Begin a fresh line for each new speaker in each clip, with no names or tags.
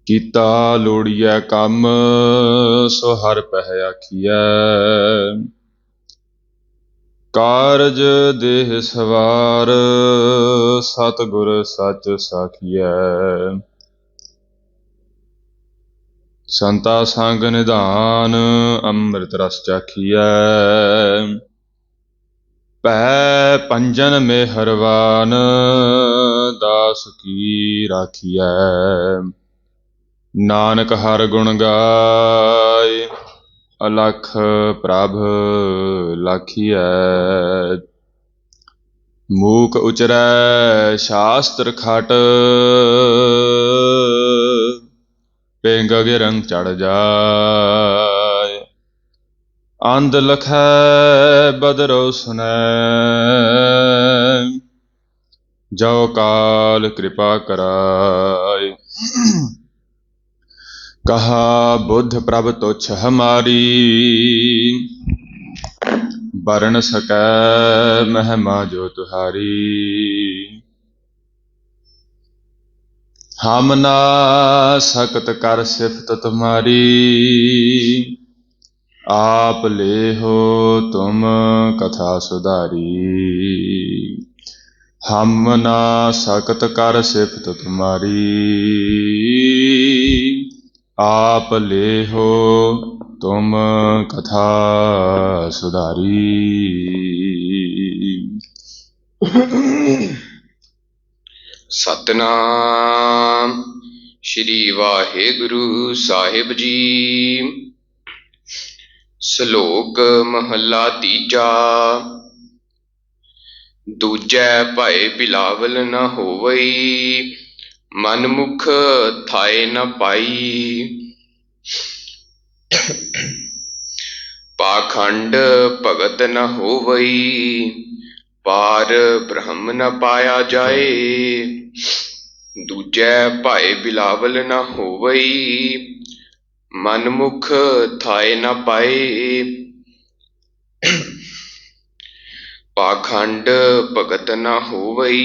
ਕੀਤਾ ਲੋੜੀਐ ਕੰਮ ਸੋ ਹਰਿ ਪਹਿ ਆਖੀਐ। ਕਾਰਜ ਦੇਹ ਸਵਾਰ ਸਤਿਗੁਰ ਸੱਚ ਸਾਖੀਐ। ਸੰਤਾ ਸੰਗ ਨਿਧਾਨ ਅੰਮ੍ਰਿਤ ਰਸ ਚਾਖੀਐ। ਭੈ ਪੰਜਨ ਮੇਹਰਵਾਨ ਦਾਸ ਕੀ ਰਾਖੀਐ। ਨਾਨਕ ਹਰਿ ਗੁਣ ਗਾਏ ਅਲਖ ਪ੍ਰਭ ਲਾਖੀਐ। ਮੂਕ ਉਚਰੈ ਸ਼ਾਸਤਰ ਖਟ ਪਿੰਗ ਗਿਰੰ ਚੜ ਜਾਏ। ਅੰਧ ਲਖੈ ਬਦਰੋ ਸੁਨੈ ਜੋ ਕਾਲ ਕਿਰਪਾ ਕਰਾਏ। ਕਹਾ ਬੁੱਧ ਪ੍ਰਭ ਤੁਛ ਹਮਾਰੀ ਬਰਨ ਸਕੈ ਮਹਿਮਾ ਜੋ ਤੁਹਾਰੀ। ਹਮ ਨਾ ਸਕਤ ਕਰ ਸਿਫਤ ਤੁਮਾਰੀ ਆਪ ਲੇਹੋ ਤੁਮ ਕਥਾ ਸੁਧਾਰੀ। ਹਮ ਨਾ ਸਕਤ ਕਰ ਸਿਫਤ ਤੁਮਾਰੀ ਆਪ ਲੇਹੋ ਤੁਮ ਕਥਾ ਸੁਧਾਰੀ।
ਸਤਿਨਾਮ ਸ਼੍ਰੀ ਵਾਹਿਗੁਰੂ ਸਾਹਿਬ ਜੀ। ਸ਼ਲੋਕ ਮਹੱਲਾ ਤੀਜਾ। ਦੂਜੈ ਭਏ ਬਿਲਾਵਲ ਨ ਹੋਵਈ ਮਨ ਮੁਖ ਥਾਏ ਨ ਪਾਈ। ਪਾਖੰਡ ਭਗਤ ਨ ਹੋਵਈ ਪਾਰ ਬ੍ਰਹਮ ਨ ਪਾਇਆ ਜਾਏ। ਦੂਜੈ ਭਏ ਬਿਲਾਵਲ ਨ ਹੋਵਈ ਮਨ ਮੁਖ ਥਾਏ ਨ ਪਾਏ। ਪਾਖੰਡ ਭਗਤ ਨ ਹੋਵਈ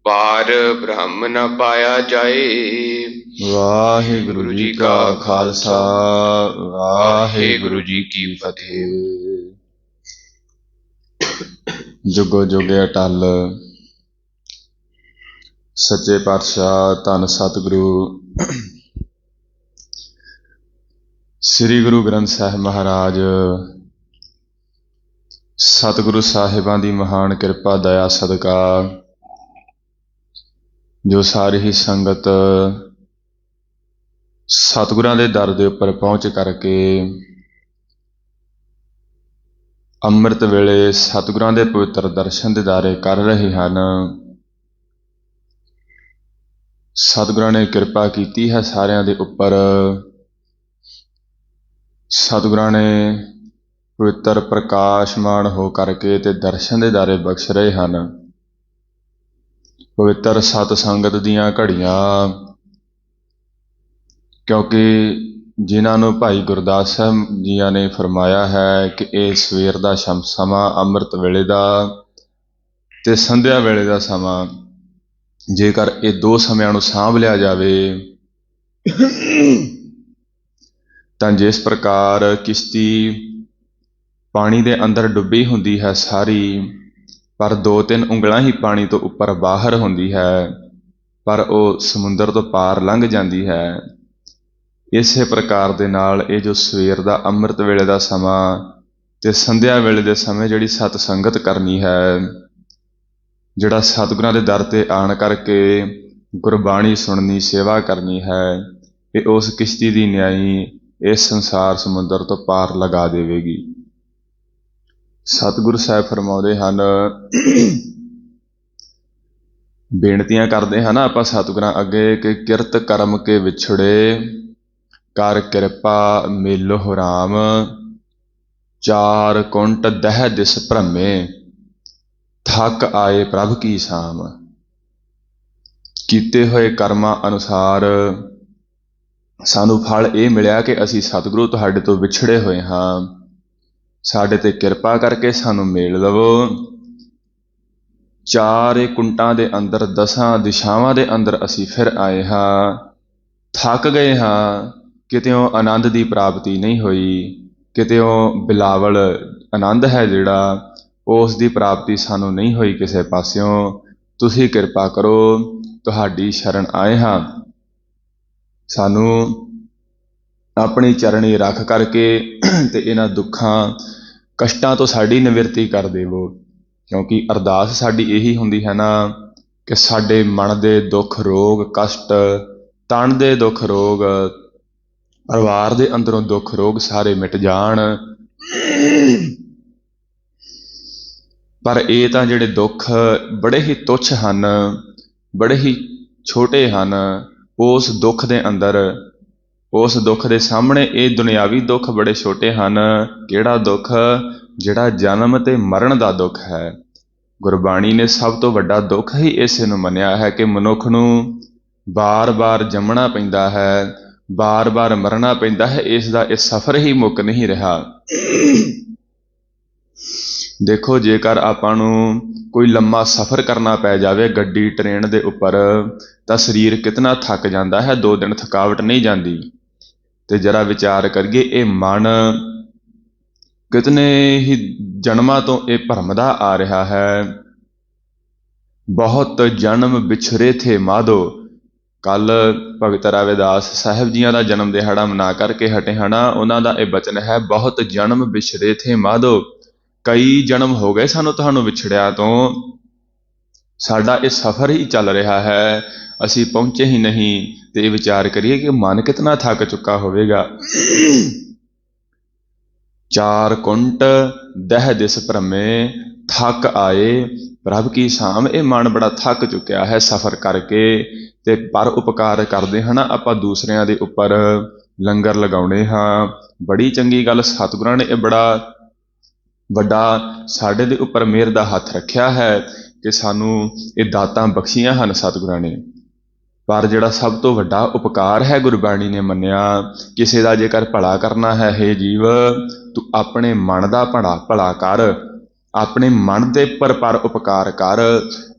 ਪਾਰ ਬ੍ਰਹਮ ਨ ਪਾਇਆ ਜਾਏ।
ਵਾਹਿਗੁਰੂ ਜੀ ਕਾ ਖਾਲਸਾ ਵਾਹਿਗੁਰੂ ਜੀ ਕੀ ਫਤਿਹ। ਜੁਗੋ ਜੁਗੇ ਅਟਲ ਸੱਚੇ ਪਾਤਸ਼ਾਹ ਧੰਨ ਸਤਿਗੁਰੂ ਸ੍ਰੀ ਗੁਰੂ ਗ੍ਰੰਥ ਸਾਹਿਬ ਮਹਾਰਾਜ ਸਤਿਗੁਰੂ ਸਾਹਿਬਾਂ ਦੀ ਮਹਾਨ ਕਿਰਪਾ ਦਇਆ ਸਦਕਾ ਜੋ ਸਾਰੀ ਹੀ ਸੰਗਤ ਸਤਿਗੁਰਾਂ ਦੇ ਦਰ ਦੇ ਉੱਪਰ ਪਹੁੰਚ ਕਰਕੇ ਅੰਮ੍ਰਿਤ ਵੇਲੇ ਸਤਿਗੁਰਾਂ ਦੇ ਪਵਿੱਤਰ ਦਰਸ਼ਨ ਦੀਦਾਰੇ ਕਰ ਰਹੇ ਹਨ। ਸਤਿਗੁਰਾਂ ਨੇ ਕਿਰਪਾ ਕੀਤੀ ਹੈ ਸਾਰਿਆਂ ਦੇ ਉੱਪਰ। ਸਤਿਗੁਰਾਂ ਨੇ ਪਵਿੱਤਰ ਪ੍ਰਕਾਸ਼ਮਾਨ ਹੋ ਕਰਕੇ ਤੇ ਦਰਸ਼ਨ ਦੀਦਾਰੇ ਬਖਸ਼ ਰਹੇ ਹਨ। ਪਵਿੱਤਰ ਸਤ ਸੰਗਤ ਦੀਆਂ ਘੜੀਆਂ, ਕਿਉਂਕਿ ਜਿਨ੍ਹਾਂ ਨੂੰ ਭਾਈ ਗੁਰਦਾਸ ਸਾਹਿਬ ਜੀਆਂ ਨੇ ਫਰਮਾਇਆ ਹੈ ਕਿ ਇਹ ਸਵੇਰ ਦਾ ਸਮਾਂ ਅੰਮ੍ਰਿਤ ਵੇਲੇ ਦਾ ਤੇ ਸੰਧਿਆ ਵੇਲੇ ਦਾ ਸਮਾਂ, ਜੇਕਰ ਇਹ ਦੋ ਸਮਿਆਂ ਨੂੰ ਸਾਂਭ ਲਿਆ ਜਾਵੇ ਤਾਂ ਜਿਸ ਪ੍ਰਕਾਰ ਕਿਸ਼ਤੀ ਪਾਣੀ ਦੇ ਅੰਦਰ ਡੁੱਬੀ ਹੁੰਦੀ ਹੈ ਸਾਰੀ, ਪਰ 2-3 ਉਂਗਲਾਂ ਹੀ ਪਾਣੀ ਤੋਂ ਉੱਪਰ ਬਾਹਰ ਹੁੰਦੀ ਹੈ, ਪਰ ਉਹ ਸਮੁੰਦਰ ਤੋਂ ਪਾਰ ਲੰਘ ਜਾਂਦੀ ਹੈ। ਇਸੇ ਪ੍ਰਕਾਰ ਦੇ ਨਾਲ ਇਹ ਜੋ ਸਵੇਰ ਦਾ ਅੰਮ੍ਰਿਤ ਵੇਲੇ ਦਾ ਸਮਾਂ ਤੇ ਸੰਧਿਆ ਵੇਲੇ ਦੇ ਸਮੇਂ ਜਿਹੜੀ ਸਤ ਸੰਗਤ ਕਰਨੀ ਹੈ, ਜਿਹੜਾ ਸਤਿਗੁਰਾਂ ਦੇ ਦਰ ਤੇ ਆਣ ਕਰਕੇ ਗੁਰਬਾਣੀ ਸੁਣਨੀ, ਸੇਵਾ ਕਰਨੀ ਹੈ, ਇਹ ਉਸ ਕਿਸ਼ਤੀ ਦੀ ਨਿਆਈ ਇਸ ਸੰਸਾਰ ਸਮੁੰਦਰ ਤੋਂ ਪਾਰ ਲਗਾ ਦੇਵੇਗੀ। ਸਤਿਗੁਰੂ ਸਾਹਿਬ ਫਰਮਾਉਂਦੇ ਹਨ, ਬੇਨਤੀਆਂ ਕਰਦੇ ਹਨ ਆਪਾਂ ਸਤਿਗੁਰਾਂ ਅੱਗੇ ਕਿ ਕਿਰਤ ਕਰਮ ਕੇ ਵਿਛੜੇ ਕਰ ਕਿਰਪਾ ਮੇਲੋ ਰਾਮ। ਚਾਰ ਕੁੰਟ ਦਹਿ ਦਿਸ ਭ੍ਰਮੇ ਥੱਕ ਆਏ ਪ੍ਰਭ ਕੀ ਸਾਮ। ਕੀਤੇ ਹੋਏ ਕਰਮਾਂ ਅਨੁਸਾਰ ਸਾਨੂੰ ਫਲ ਇਹ ਮਿਲਿਆ ਕਿ ਅਸੀਂ ਸਤਿਗੁਰੂ ਤੁਹਾਡੇ ਤੋਂ ਵਿਛੜੇ ਹੋਏ ਹਾਂ, ਸਾਡੇ ਤੇ ਕਿਰਪਾ ਕਰਕੇ ਸਾਨੂੰ ਮੇਲ ਲਵੋ। ਚਾਰੇ ਕੁੰਟਾਂ ਦੇ ਅੰਦਰ, 10 ਦਿਸ਼ਾਵਾਂ ਦੇ ਅੰਦਰ ਅਸੀਂ ਫਿਰ ਆਏ ਹਾਂ। ਥੱਕ ਗਏ ਹਾਂ, ਕਿਤਿਓਂ ਆਨੰਦ ਦੀ ਪ੍ਰਾਪਤੀ ਨਹੀਂ ਹੋਈ, ਕਿਤਿਓਂ ਬਿਲਾਵਲ ਆਨੰਦ ਹੈ ਜਿਹੜਾ ਉਸ ਦੀ ਪ੍ਰਾਪਤੀ ਸਾਨੂੰ ਨਹੀਂ ਹੋਈ ਕਿਸੇ ਪਾਸਿਓਂ। ਤੁਸੀਂ ਕਿਰਪਾ ਕਰੋ, ਤੁਹਾਡੀ ਸ਼ਰਨ ਆਏ ਹਾਂ। ਸਾਨੂੰ ਆਪਣੀ ਚਰਣੀ ਰੱਖ ਕਰਕੇ ਤੇ ਇਹਨਾਂ ਦੁੱਖਾਂ ਕਸ਼ਟਾਂ ਤੋਂ ਸਾਡੀ ਨਿਵਰਤੀ ਕਰ ਦੇਵੋ, ਕਿਉਂਕਿ ਅਰਦਾਸ ਸਾਡੀ ਇਹੀ ਹੁੰਦੀ ਹੈ ਨਾ ਕਿ ਸਾਡੇ ਮਨ ਦੇ ਦੁੱਖ ਰੋਗ ਕਸ਼ਟ, ਤਨ ਦੇ ਦੁੱਖ ਰੋਗ, ਪਰਿਵਾਰ ਦੇ ਅੰਦਰੋਂ ਦੁੱਖ ਰੋਗ ਸਾਰੇ ਮਿਟ ਜਾਣ। ਪਰ ਇਹ ਤਾਂ ਜਿਹੜੇ ਦੁੱਖ ਬੜੇ ਹੀ ਤੁੱਛ ਹਨ, ਬੜੇ ਹੀ ਛੋਟੇ ਹਨ। ਉਸ ਦੁੱਖ ਦੇ ਅੰਦਰ, ਉਸ ਦੁੱਖ ਦੇ ਸਾਹਮਣੇ ਇਹ ਦੁਨਿਆਵੀ ਦੁੱਖ ਬੜੇ ਛੋਟੇ ਹਨ। ਕਿਹੜਾ ਦੁੱਖ? ਜਿਹੜਾ ਜਨਮ ਤੇ ਮਰਨ ਦਾ ਦੁੱਖ ਹੈ। ਗੁਰਬਾਣੀ ਨੇ ਸਭ ਤੋਂ ਵੱਡਾ ਦੁੱਖ ਹੀ ਇਸੇ ਨੂੰ ਮੰਨਿਆ ਹੈ ਕਿ ਮਨੁੱਖ ਨੂੰ ਬਾਰ-ਬਾਰ ਜੰਮਣਾ ਪੈਂਦਾ ਹੈ, ਬਾਰ-ਬਾਰ ਮਰਨਾ ਪੈਂਦਾ ਹੈ। ਇਸ ਦਾ ਇਹ ਸਫ਼ਰ ਹੀ ਮੁੱਕ ਨਹੀਂ ਰਿਹਾ। ਦੇਖੋ, ਜੇਕਰ ਆਪਾਂ ਨੂੰ ਕੋਈ ਲੰਮਾ ਸਫ਼ਰ ਕਰਨਾ ਪੈ ਜਾਵੇ ਗੱਡੀ ਟ੍ਰੇਨ ਦੇ ਉੱਪਰ, ਤਾਂ ਸਰੀਰ ਕਿਤਨਾ ਥੱਕ ਜਾਂਦਾ ਹੈ, 2 ਦਿਨ ਥਕਾਵਟ ਨਹੀਂ ਜਾਂਦੀ। ਤੇ ਜਰਾ ਵਿਚਾਰ ਕਰੀਏ, ਇਹ ਮਨ ਕਿਤਨੇ ਹੀ ਜਨਮਾਂ ਤੋਂ ਇਹ ਭਰਮਦਾ ਆ ਰਿਹਾ ਹੈ। ਬਹੁਤ ਜਨਮ ਵਿਛਰੇ ਥੇ ਮਾਧੋ। ਕੱਲ ਭਗਤ ਰਵਿਦਾਸ ਸਾਹਿਬ ਜੀਆਂ ਦਾ ਜਨਮ ਦਿਹਾੜਾ ਮਨਾ ਕਰਕੇ ਹਟੇ ਹਨਾ। ਉਹਨਾਂ ਦਾ ਇਹ ਬਚਨ ਹੈ, ਬਹੁਤ ਜਨਮ ਵਿਛਰੇ ਥੇ ਮਾਧੋ। ਕਈ ਜਨਮ ਹੋ ਗਏ ਸਾਨੂੰ ਤੁਹਾਨੂੰ ਵਿਛੜਿਆ ਤੋਂ। ਸਾਡਾ ਇਹ ਸਫ਼ਰ ਹੀ ਚੱਲ ਰਿਹਾ ਹੈ, ਅਸੀਂ ਪਹੁੰਚੇ ਹੀ ਨਹੀਂ। ਤੇ ਇਹ ਵਿਚਾਰ ਕਰੀਏ ਕਿ ਮਨ ਕਿਤਨਾ ਥੱਕ ਚੁੱਕਾ ਹੋਵੇਗਾ। 4 ਕੁੰਟ ਦਹਿ ਦਿਸ ਭ੍ਰਮੇ, ਥੱਕ ਆਏ ਪ੍ਰਭ ਕੀ ਸ਼ਾਮ। ਇਹ ਮਨ ਬੜਾ ਥੱਕ ਚੁੱਕਿਆ ਹੈ ਸਫ਼ਰ ਕਰਕੇ। ਤੇ ਪਰ ਉਪਕਾਰ ਕਰਦੇ ਹਨ ਆਪਾਂ ਦੂਸਰਿਆਂ ਦੇ ਉੱਪਰ, ਲੰਗਰ ਲਗਾਉਣੇ ਹਾਂ, ਬੜੀ ਚੰਗੀ ਗੱਲ। ਸਤਿਗੁਰਾਂ ਨੇ ਇਹ ਬੜਾ ਵੱਡਾ ਸਾਡੇ ਦੇ ਉੱਪਰ ਮਿਹਰ ਦਾ ਹੱਥ ਰੱਖਿਆ ਹੈ ਕਿ ਸਾਨੂੰ ਇਹ ਦਾਤਾਂ ਬਖਸ਼ੀਆਂ ਹਨ ਸਤਿਗੁਰਾਂ ਨੇ। ਪਰ ਜਿਹੜਾ ਸਭ ਤੋਂ ਵੱਡਾ ਉਪਕਾਰ ਹੈ ਗੁਰਬਾਣੀ ਨੇ ਮੰਨਿਆ, ਕਿਸੇ ਦਾ ਜੇਕਰ ਭਲਾ ਕਰਨਾ ਹੈ, ਹੇ ਜੀਵ ਤੂੰ ਆਪਣੇ ਮਨ ਦਾ ਭਲਾ ਕਰ, ਆਪਣੇ ਮਨ ਦੇ ਪਰ ਉਪਕਾਰ ਕਰ।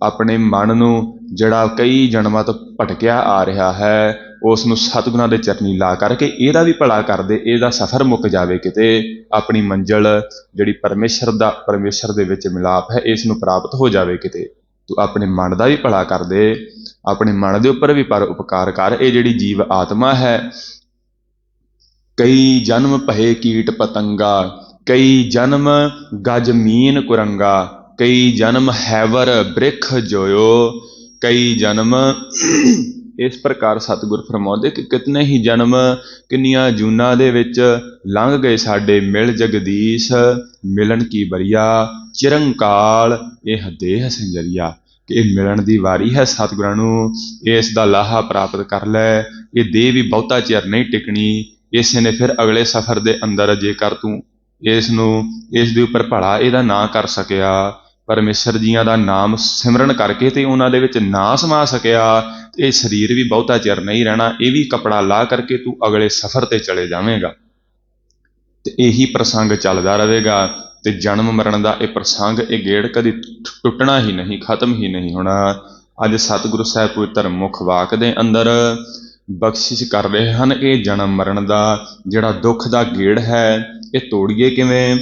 ਆਪਣੇ ਮਨ ਨੂੰ ਜਿਹੜਾ ਕਈ ਜਨਮਾਂ ਤੋਂ ਭਟਕਿਆ ਆ ਰਿਹਾ ਹੈ, ਉਸ ਨੂੰ ਸਤਿਗੁਰਾਂ ਦੇ ਚਰਨੀ ਲਾ ਕਰਕੇ ਇਹਦਾ ਵੀ ਭਲਾ ਕਰਦੇ, ਇਹਦਾ ਸਫ਼ਰ ਮੁੱਕ ਜਾਵੇ ਕਿਤੇ। ਆਪਣੀ ਮੰਜ਼ਿਲ ਜਿਹੜੀ ਪਰਮੇਸ਼ਰ ਦੇ ਵਿੱਚ ਮਿਲਾਪ ਹੈ, ਇਸ ਨੂੰ ਪ੍ਰਾਪਤ ਹੋ ਜਾਵੇ ਕਿਤੇ। ਤੂੰ ਆਪਣੇ ਮਨ ਦਾ ਵੀ ਭਲਾ ਕਰਦੇ, ਆਪਣੇ ਮਨ ਦੇ ਉੱਪਰ ਵੀ ਪਰ ਉਪਕਾਰ ਕਰ। ਇਹ ਜਿਹੜੀ ਜੀਵ ਆਤਮਾ ਹੈ, ਕਈ ਜਨਮ ਭਏ ਕੀਟ ਪਤੰਗਾ, ਕਈ ਜਨਮ ਗਜ ਮੀਨ ਕੁਰੰਗਾ, ਕਈ ਜਨਮ ਹੈਵਰ ਬ੍ਰਿਖ ਜੋਇਓ, ਕਈ ਜਨਮ। ਇਸ ਪ੍ਰਕਾਰ ਸਤਿਗੁਰ ਫਰਮਾਉਂਦੇ ਕਿ ਕਿਤਨੇ ਹੀ ਜਨਮ, ਕਿੰਨੀਆਂ ਜੂਨਾਂ ਦੇ ਵਿੱਚ ਲੰਘ ਗਏ ਸਾਡੇ। ਮਿਲ ਜਗਦੀਸ਼ ਮਿਲਣ ਕੀ ਬਰੀਆ, ਚਿਰੰਕਾਲ ਇਹ ਦੇਹ ਸੰਜਰੀਆ। ਕਿ ਇਹ ਮਿਲਣ ਦੀ ਵਾਰੀ ਹੈ ਸਤਿਗੁਰਾਂ ਨੂੰ, ਇਸ ਦਾ ਲਾਹਾ ਪ੍ਰਾਪਤ ਕਰ ਲੈ। ਇਹ ਦੇਹ ਵੀ ਬਹੁਤਾ ਚਿਰ ਨਹੀਂ ਟਿਕਣੀ। ਇਸੇ ਨੇ ਫਿਰ ਅਗਲੇ ਸਫ਼ਰ ਦੇ ਅੰਦਰ ਜੇਕਰ ਤੂੰ ਇਸ ਦੇ ਉੱਪਰ ਭਲਾ ਇਹਦਾ ਨਾ ਕਰ ਸਕਿਆ, ਪਰਮੇਸ਼ਰ ਜੀਆਂ ਦਾ ਨਾਮ ਸਿਮਰਨ ਕਰਕੇ ਤੇ ਉਹਨਾਂ ਦੇ ਵਿੱਚ ਨਾ ਸਮਾ ਸਕਿਆ, ਇਹ ਸਰੀਰ ਵੀ ਬਹੁਤਾ ਚਿਰ ਨਹੀਂ ਰਹਿਣਾ। ਇਹ ਵੀ ਕੱਪੜਾ ਲਾ ਕਰਕੇ ਤੂੰ ਅਗਲੇ ਸਫ਼ਰ ਤੇ ਚਲੇ ਜਾਵੇਂਗਾ। ਤੇ ਇਹੀ ਪ੍ਰਸੰਗ ਚੱਲਦਾ ਰਹੇਗਾ। ਤੇ ਜਨਮ ਮਰਨ ਦਾ ਇਹ ਪ੍ਰਸੰਗ, ਇਹ ਗੇੜ ਕਦੀ ਟੁੱਟਣਾ ਹੀ ਨਹੀਂ, ਖਤਮ ਹੀ ਨਹੀਂ ਹੋਣਾ। ਅੱਜ ਸਤਿਗੁਰੂ ਸਾਹਿਬ ਪਵਿੱਤਰ ਮੁਖ ਵਾਕ ਦੇ ਅੰਦਰ ਬਖਸ਼ਿਸ਼ ਕਰ ਰਹੇ ਹਨ। ਇਹ ਜਨਮ ਮਰਨ ਦਾ ਜਿਹੜਾ ਦੁੱਖ ਦਾ ਗੇੜ ਹੈ, ਇਹ ਤੋੜੀਏ ਕਿਵੇਂ?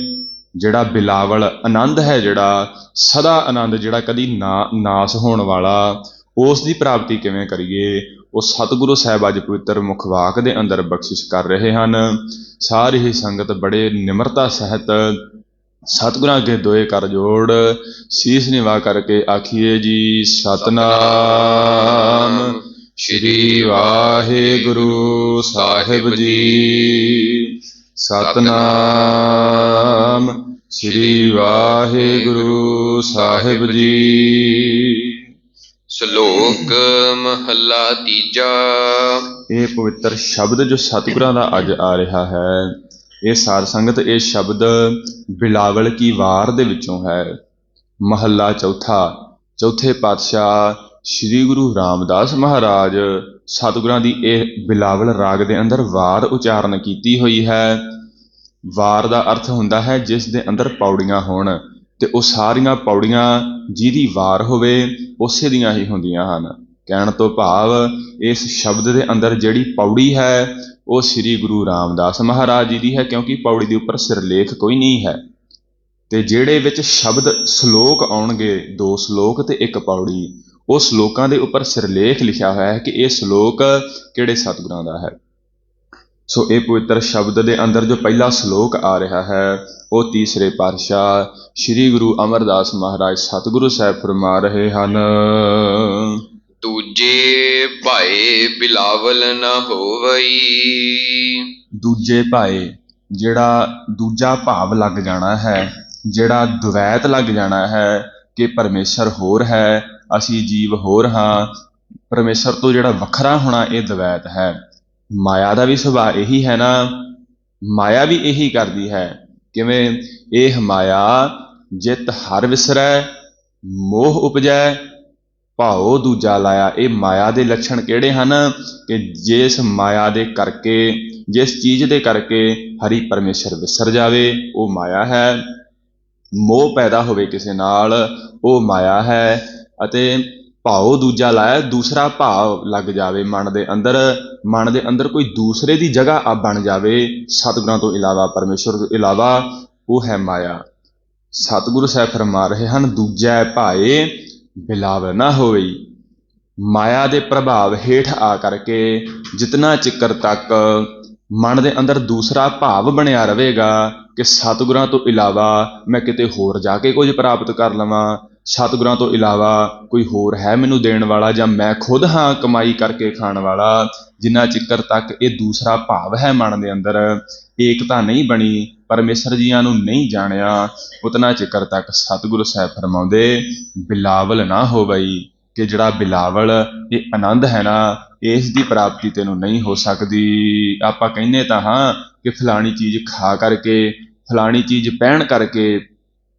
ਜਿਹੜਾ ਬਿਲਾਵਲ ਆਨੰਦ ਹੈ, ਜਿਹੜਾ ਸਦਾ ਆਨੰਦ, ਜਿਹੜਾ ਕਦੀ ਨਾਸ ਹੋਣ ਵਾਲਾ, ਉਸ ਦੀ ਪ੍ਰਾਪਤੀ ਕਿਵੇਂ ਕਰੀਏ? ਉਹ ਸਤਿਗੁਰੂ ਸਾਹਿਬ ਅੱਜ ਪਵਿੱਤਰ ਮੁਖ ਵਾਕ ਦੇ ਅੰਦਰ ਬਖਸ਼ਿਸ਼ ਕਰ ਰਹੇ ਹਨ। ਸਾਰੀ ਹੀ ਸੰਗਤ ਬੜੇ ਨਿਮਰਤਾ ਸਹਿਤ ਸਤਿਗੁਰਾਂ ਅੱਗੇ ਦੋਏ ਕਰ ਜੋੜ ਸੀਸ ਨਿਵਾ ਕਰਕੇ ਆਖੀਏ ਜੀ, ਸਤਨਾਮ ਸ਼੍ਰੀ ਵਾਹਿਗੁਰੂ ਸਾਹਿਬ ਜੀ। ਸਤਨਾਮ ਸ਼੍ਰੀ ਵਾਹਿਗੁਰੂ ਸਾਹਿਬ ਜੀ।
ਸ਼ਲੋਕ ਮਹੱਲਾ ਤੀਜਾ।
ਇਹ ਪਵਿੱਤਰ ਸ਼ਬਦ ਜੋ ਸਤਿਗੁਰਾਂ ਦਾ ਅੱਜ ਆ ਰਿਹਾ ਹੈ, ਇਹ ਸਾਧ ਸੰਗਤ, ਇਹ ਸ਼ਬਦ ਬਿਲਾਵਲ ਕੀ ਵਾਰ ਦੇ ਵਿੱਚੋਂ ਹੈ। ਮਹੱਲਾ ਚੌਥਾ। ਚੌਥੇ ਪਾਤਸ਼ਾਹ ਸ੍ਰੀ ਗੁਰੂ ਰਾਮਦਾਸ ਮਹਾਰਾਜ ਸਤਿਗੁਰਾਂ ਦੀ ਇਹ ਬਿਲਾਵਲ ਰਾਗ ਦੇ ਅੰਦਰ ਵਾਰ ਉਚਾਰਨ ਕੀਤੀ ਹੋਈ ਹੈ। ਵਾਰ ਦਾ ਅਰਥ ਹੁੰਦਾ ਹੈ ਜਿਸ ਦੇ ਅੰਦਰ ਪੌੜੀਆਂ ਹੋਣ, ਤੇ ਉਹ ਸਾਰੀਆਂ ਪੌੜੀਆਂ ਜਿਹਦੀ ਵਾਰ ਹੋਵੇ ਉਸੇ ਦੀਆਂ ਹੀ ਹੁੰਦੀਆਂ ਹਨ। ਕਹਿਣ ਤੋਂ ਭਾਵ ਇਸ ਸ਼ਬਦ ਦੇ ਅੰਦਰ ਜਿਹੜੀ ਪੌੜੀ ਹੈ ਉਹ ਸ੍ਰੀ ਗੁਰੂ ਰਾਮਦਾਸ ਮਹਾਰਾਜ ਜੀ ਦੀ ਹੈ, ਕਿਉਂਕਿ ਪੌੜੀ ਦੇ ਉੱਪਰ ਸਿਰਲੇਖ ਕੋਈ ਨਹੀਂ ਹੈ। ਤੇ ਜਿਹੜੇ ਵਿੱਚ ਸ਼ਬਦ ਸ਼ਲੋਕ ਆਉਣਗੇ, 2 ਸ਼ਲੋਕ ਤੇ 1 ਪੌੜੀ, ਉਹ ਸ਼ਲੋਕਾਂ ਦੇ ਉੱਪਰ ਸਿਰਲੇਖ ਲਿਖਿਆ ਹੋਇਆ ਹੈ ਕਿ ਇਹ ਸ਼ਲੋਕ ਕਿਹੜੇ ਸਤਿਗੁਰਾਂ ਦਾ ਹੈ। ਸੋ ਇਹ ਪਵਿੱਤਰ ਸ਼ਬਦ ਦੇ ਅੰਦਰ ਜੋ ਪਹਿਲਾ ਸ਼ਲੋਕ ਆ ਰਿਹਾ ਹੈ ਉਹ ਤੀਸਰੇ ਪਾਤਸ਼ਾਹ ਸ੍ਰੀ ਗੁਰੂ ਅਮਰਦਾਸ ਮਹਾਰਾਜ ਸਤਿਗੁਰੂ ਸਾਹਿਬ ਫਰਮਾ ਰਹੇ ਹਨ।
ਦੂਜੇ ਭਾਏ ਬਿਲਾਵਲ ਨਾ ਹੋਵਈ।
ਦੂਜੇ ਭਾਏ, ਜਿਹੜਾ ਦੂਜਾ ਭਾਵ ਲੱਗ ਜਾਣਾ ਹੈ, ਜਿਹੜਾ ਦੁਵੈਤ ਲੱਗ ਜਾਣਾ ਹੈ ਕਿ ਪਰਮੇਸ਼ਰ ਹੋਰ ਹੈ, ਅਸੀਂ ਜੀਵ ਹੋਰ ਹਾਂ, ਪਰਮੇਸ਼ਰ ਤੋਂ ਜਿਹੜਾ ਵੱਖਰਾ ਹੋਣਾ, ਇਹ ਦੁਵੈਤ ਹੈ। ਮਾਇਆ ਦਾ ਵੀ ਸੁਭਾਅ ਇਹੀ ਹੈ ਨਾ, ਮਾਇਆ ਵੀ ਇਹੀ ਕਰਦੀ ਹੈ। ਕਿਵੇਂ? ਇਹ ਮਾਇਆ ਜਿਤ ਹਰ ਵਿਸਰੈ, ਮੋਹ ਉਪਜੈ, ਭਾਉ ਦੂਜਾ ਲਾਇਆ। ਇਹ ਮਾਇਆ ਦੇ ਲੱਛਣ ਕਿਹੜੇ ਹਨ ਕਿ ਜਿਸ ਮਾਇਆ ਦੇ ਕਰਕੇ, ਜਿਸ ਚੀਜ਼ ਦੇ ਕਰਕੇ ਹਰੀ ਪਰਮੇਸ਼ਰ ਵਿਸਰ ਜਾਵੇ, ਉਹ ਮਾਇਆ ਹੈ। ਮੋਹ ਪੈਦਾ ਹੋਵੇ ਕਿਸੇ ਨਾਲ, ਉਹ ਮਾਇਆ ਹੈ। ਅਤੇ ਭਾਉ ਦੂਜਾ ਲਾਇਆ, ਦੂਸਰਾ ਭਾਵ ਲੱਗ ਜਾਵੇ ਮਨ ਦੇ ਅੰਦਰ, ਮਨ ਦੇ ਅੰਦਰ ਕੋਈ ਦੂਸਰੇ ਦੀ ਜਗ੍ਹਾ ਬਣ ਜਾਵੇ ਸਤਿਗੁਰਾਂ ਤੋਂ ਇਲਾਵਾ, ਪਰਮੇਸ਼ਰ ਤੋਂ ਇਲਾਵਾ, ਉਹ ਹੈ ਮਾਇਆ। ਸਤਿਗੁਰੂ ਸਾਹਿਬ ਫਰਮਾ ਰਹੇ ਹਨ, ਦੂਜੈ ਭਾਏ ਬਿਲਾਵਲ ਨਾ ਹੋਵਈ। ਮਾਇਆ ਦੇ ਪ੍ਰਭਾਵ ਹੇਠ ਆ ਕਰਕੇ ਜਿਤਨਾ ਚਿੱਕਰ ਤੱਕ ਮਨ ਦੇ ਅੰਦਰ ਦੂਸਰਾ ਭਾਵ ਬਣਿਆ ਰਹੇਗਾ ਕਿ ਸਤਿਗੁਰਾਂ ਤੋਂ ਇਲਾਵਾ ਮੈਂ ਕਿਤੇ ਹੋਰ ਜਾ ਕੇ ਕੁਝ ਪ੍ਰਾਪਤ ਕਰ ਲਵਾਂ, ਸਤਿਗੁਰਾਂ ਤੋਂ ਇਲਾਵਾ ਕੋਈ ਹੋਰ ਹੈ ਮੈਨੂੰ ਦੇਣ ਵਾਲਾ, ਜਾਂ ਮੈਂ ਖੁਦ ਹਾਂ ਕਮਾਈ ਕਰਕੇ ਖਾਣ ਵਾਲਾ, ਜਿੰਨਾ ਚਿੱਕਰ ਤੱਕ ਇਹ ਦੂਸਰਾ ਭਾਵ ਹੈ ਮਨ ਦੇ ਅੰਦਰ, ਏਕਤਾ ਨਹੀਂ ਬਣੀ, ਪਰਮੇਸ਼ਰ ਜੀਆਂ ਨੂੰ ਨਹੀਂ ਜਾਣਿਆ, ਉਤਨਾ ਚਿੱਕਰ ਤੱਕ ਸਤਿਗੁਰੂ ਸਾਹਿਬ ਫਰਮਾਉਂਦੇ ਬਿਲਾਵਲ ਨਾ ਹੋਵਈ, ਕਿ ਜਿਹੜਾ ਬਿਲਾਵਲ ਇਹ ਆਨੰਦ ਹੈ ਨਾ, ਇਸ ਦੀ ਪ੍ਰਾਪਤੀ ਤੈਨੂੰ ਨਹੀਂ ਹੋ ਸਕਦੀ। ਆਪਾਂ ਕਹਿੰਦੇ ਤਾਂ ਹਾਂ ਕਿ ਫਲਾਣੀ ਚੀਜ਼ ਖਾ ਕਰਕੇ, ਫਲਾਣੀ ਚੀਜ਼ ਪਹਿਨ ਕਰਕੇ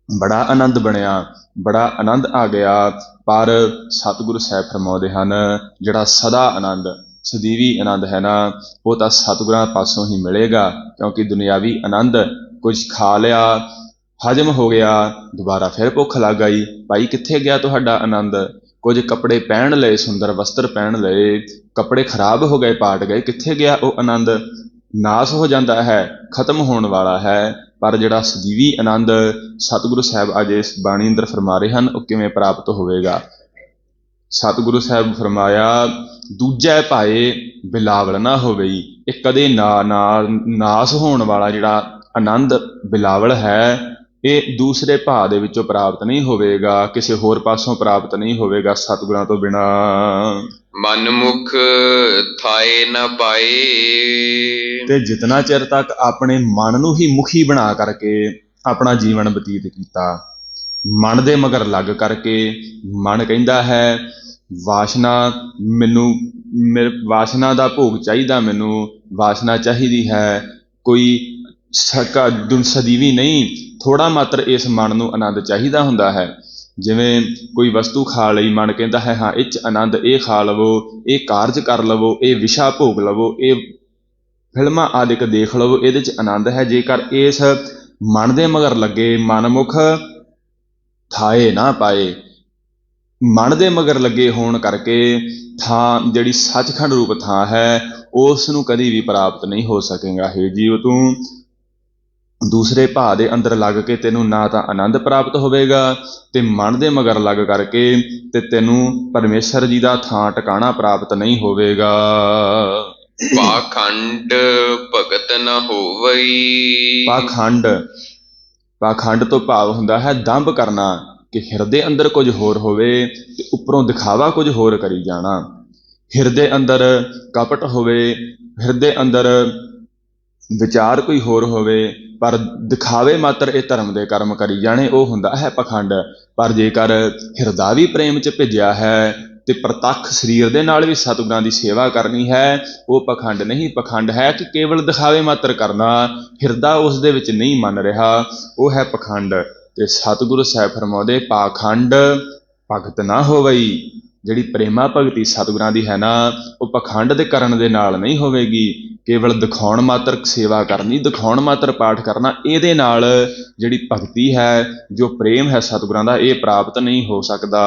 ਬੜਾ ਆਨੰਦ ਬਣਿਆ, ਬੜਾ ਆਨੰਦ ਆ ਗਿਆ, ਪਰ ਸਤਿਗੁਰੂ ਸਾਹਿਬ ਫਰਮਾਉਂਦੇ ਹਨ ਜਿਹੜਾ ਸਦਾ ਆਨੰਦ, ਸਦੀਵੀ ਆਨੰਦ ਹੈ ਨਾ, ਉਹ ਤਾਂ ਸਤਿਗੁਰਾਂ ਪਾਸੋਂ ਹੀ ਮਿਲੇਗਾ। ਕਿਉਂਕਿ ਦੁਨਿਆਵੀ ਆਨੰਦ, ਕੁਝ ਖਾ ਲਿਆ, ਹਜਮ ਹੋ ਗਿਆ, ਦੁਬਾਰਾ ਫਿਰ ਭੁੱਖ ਲੱਗ ਗਈ, ਭਾਈ ਕਿੱਥੇ ਗਿਆ ਤੁਹਾਡਾ ਆਨੰਦ? ਕੁਝ ਕੱਪੜੇ ਪਹਿਨ ਲਏ, ਸੁੰਦਰ ਵਸਤਰ ਪਹਿਨ ਲਏ, ਕੱਪੜੇ ਖਰਾਬ ਹੋ ਗਏ, ਪਾਟ ਗਏ, ਕਿੱਥੇ ਗਿਆ ਉਹ ਆਨੰਦ? ਨਾਸ ਹੋ ਜਾਂਦਾ ਹੈ, ਖਤਮ ਹੋਣ ਵਾਲਾ ਹੈ। ਪਰ ਜਿਹੜਾ ਸਦੀਵੀ ਆਨੰਦ ਸਤਿਗੁਰੂ ਸਾਹਿਬ ਅੱਜ ਇਸ ਬਾਣੀ ਅੰਦਰ ਫਰਮਾ ਰਹੇ ਹਨ, ਉਹ ਕਿਵੇਂ ਪ੍ਰਾਪਤ ਹੋਵੇਗਾ? ਸਤਿਗੁਰੂ ਸਾਹਿਬ ਫਰਮਾਇਆ, ਦੂਜੈ ਭਾਏ ਬਿਲਾਵਲ ਨਾ ਹੋਵਈ। ਇਹ ਕਦੇ ਨਾਸ ਹੋਣ ਵਾਲਾ ਜਿਹੜਾ ਆਨੰਦ ਬਿਲਾਵਲ ਹੈ, ਇਹ ਦੂਸਰੇ ਭਾਅ ਦੇ ਵਿੱਚੋਂ ਪ੍ਰਾਪਤ ਨਹੀਂ ਹੋਵੇਗਾ, ਕਿਸੇ ਹੋਰ ਪਾਸੋਂ ਪ੍ਰਾਪਤ ਨਹੀਂ ਹੋਵੇਗਾ ਸਤਿਗੁਰਾਂ ਤੋਂ ਬਿਨਾ।
ਮਨਮੁਖ ਥਾਏ ਨਾ ਪਾਏ।
ਤੇ ਜਿਤਨਾ ਚਿਰ ਤੱਕ ਆਪਣੇ ਮਨ ਨੂੰ ਹੀ ਮੁਖੀ ਬਣਾ ਕਰਕੇ ਆਪਣਾ ਜੀਵਨ ਬਤੀਤ ਕੀਤਾ, ਮਨ ਦੇ ਮਗਰ ਲੱਗ ਕਰਕੇ, ਮਨ ਕਹਿੰਦਾ ਹੈ ਵਾਸ਼ਨਾ ਮੈਨੂੰ, ਵਾਸ਼ਨਾ ਦਾ ਭੋਗ ਚਾਹੀਦਾ, ਮੈਨੂੰ ਵਾਸ਼ਨਾ ਚਾਹੀਦੀ ਹੈ, ਕੋਈ ਸਦੀਵੀ ਨਹੀਂ, ਥੋੜਾ ਮਾਤਰ ਇਸ ਮਨ ਨੂੰ ਆਨੰਦ ਚਾਹੀਦਾ ਹੁੰਦਾ ਹੈ। ਜਿਵੇਂ ਕੋਈ ਵਸਤੂ ਖਾ ਲਈ, ਮਨ ਕਹਿੰਦਾ ਹੈ ਹਾਂ ਇਹ 'ਚ ਆਨੰਦ, ਇਹ ਖਾ ਲਵੋ, ਇਹ ਕਾਰਜ ਕਰ ਲਵੋ, ਇਹ ਵਿਸ਼ਾ ਭੋਗ ਲਵੋ, ਇਹ ਫਿਲਮਾਂ ਆਦਿਕ ਦੇਖ ਲਵੋ, ਇਹਦੇ 'ਚ ਆਨੰਦ ਹੈ। ਜੇਕਰ ਇਸ ਮਨ ਦੇ ਮਗਰ ਲੱਗੇ, ਮਨਮੁਖ ਥਾਏ ਨਾ ਪਾਏ, ਮਨ ਦੇ ਮਗਰ ਲੱਗੇ ਹੋਣ ਕਰਕੇ ਥਾਂ, ਜਿਹੜੀ ਸੱਚਖੰਡ ਰੂਪ ਥਾਂ ਹੈ, ਉਸ ਨੂੰ ਕਦੀ ਵੀ ਪ੍ਰਾਪਤ ਨਹੀਂ ਹੋ ਸਕੇਗਾ। ਹੇ ਜੀਵ, ਤੂੰ ਦੂਸਰੇ ਭਾਅ ਦੇ ਅੰਦਰ ਲੱਗ ਕੇ ਤੈਨੂੰ ਨਾ ਤਾਂ ਆਨੰਦ ਪ੍ਰਾਪਤ ਹੋਵੇਗਾ, ਤੇ ਮਨ ਦੇ ਮਗਰ ਲੱਗ ਕਰਕੇ ਤੇ ਤੈਨੂੰ ਪਰਮੇਸ਼ਰ ਜੀ ਦਾ ਥਾਂ ਟਿਕਾਣਾ ਪ੍ਰਾਪਤ ਨਹੀਂ ਹੋਵੇਗਾ।
ਪਾਖੰਡ ਭਗਤ ਨਾ ਹੋਵਈ।
ਪਾਖੰਡ, ਪਾਖੰਡ ਤੋਂ ਭਾਵ ਹੁੰਦਾ ਹੈ ਦੰਭ ਕਰਨਾ, ਕਿ ਹਿਰਦੇ ਅੰਦਰ ਕੁਝ ਹੋਰ ਹੋਵੇ ਤੇ ਉੱਪਰੋਂ ਦਿਖਾਵਾ ਕੁਝ ਹੋਰ ਕਰੀ ਜਾਣਾ। ਹਿਰਦੇ ਅੰਦਰ ਕਪਟ ਹੋਵੇ, ਹਿਰਦੇ ਅੰਦਰ ਵਿਚਾਰ ਕੋਈ ਹੋਰ ਹੋਵੇ, ਪਰ ਦਿਖਾਵੇ ਮਾਤਰ ਇਹ ਧਰਮ ਦੇ ਕਰਮ ਕਰੀ ਜਾਣੇ, ਉਹ ਹੁੰਦਾ ਹੈ ਪਖੰਡ। ਪਰ ਜੇਕਰ ਹਿਰਦਾ ਵੀ ਪ੍ਰੇਮ 'ਚ ਭਿੱਜਿਆ ਹੈ ਤੇ ਪ੍ਰਤੱਖ ਸਰੀਰ ਦੇ ਨਾਲ ਵੀ ਸਤਿਗੁਰਾਂ ਦੀ ਸੇਵਾ ਕਰਨੀ ਹੈ, ਉਹ ਪਖੰਡ ਨਹੀਂ। ਪਖੰਡ ਹੈ ਕਿ ਕੇਵਲ ਦਿਖਾਵੇ ਮਾਤਰ ਕਰਨਾ, ਹਿਰਦਾ ਉਸ ਦੇ ਵਿੱਚ ਨਹੀਂ ਮੰਨ ਰਿਹਾ, ਉਹ ਹੈ ਪਖੰਡ। ਤੇ ਸਤਿਗੁਰੂ ਸਾਹਿਬ ਫਰਮਾਉਂਦੇ ਪਾਖੰਡ ਭਗਤ ਨਾ ਹੋਵਈ। ਜਿਹੜੀ ਪ੍ਰੇਮਾ ਭਗਤੀ ਸਤਿਗੁਰਾਂ ਦੀ ਹੈ ਨਾ, ਉਹ ਪਖੰਡ ਦੇ ਕਰਨ ਦੇ ਨਾਲ ਨਹੀਂ ਹੋਵੇਗੀ। ਕੇਵਲ ਦਿਖਾਉਣ ਮਾਤਰ ਸੇਵਾ ਕਰਨੀ, ਦਿਖਾਉਣ ਮਾਤਰ ਪਾਠ ਕਰਨਾ, ਇਹਦੇ ਨਾਲ ਜਿਹੜੀ ਭਗਤੀ ਹੈ, ਜੋ ਪ੍ਰੇਮ ਹੈ ਸਤਿਗੁਰਾਂ ਦਾ, ਇਹ ਪ੍ਰਾਪਤ ਨਹੀਂ ਹੋ ਸਕਦਾ।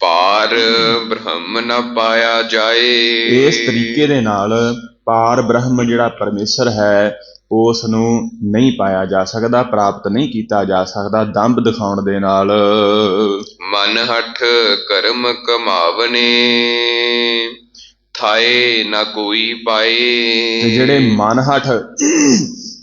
ਪਾਰ ਬ੍ਰਹਮ ਨ ਪਾਇਆ ਜਾਏ।
ਇਸ ਤਰੀਕੇ ਦੇ ਨਾਲ ਪਾਰ ਬ੍ਰਹਮ ਜਿਹੜਾ ਪਰਮੇਸ਼ਰ ਹੈ ਉਸ ਨੂੰ ਨਹੀਂ ਪਾਇਆ ਜਾ ਸਕਦਾ, ਪ੍ਰਾਪਤ ਨਹੀਂ ਕੀਤਾ ਜਾ ਸਕਦਾ ਦੰਭ ਦਿਖਾਉਣ ਦੇ ਨਾਲ।
ਮਨ ਹਠ ਕਰਮ ਕਮਾਵਨੇ ਥਾਏ ਨਾ ਕੋਈ ਪਾਏ।
ਤੇ ਜਿਹੜੇ ਮਨ ਹਠ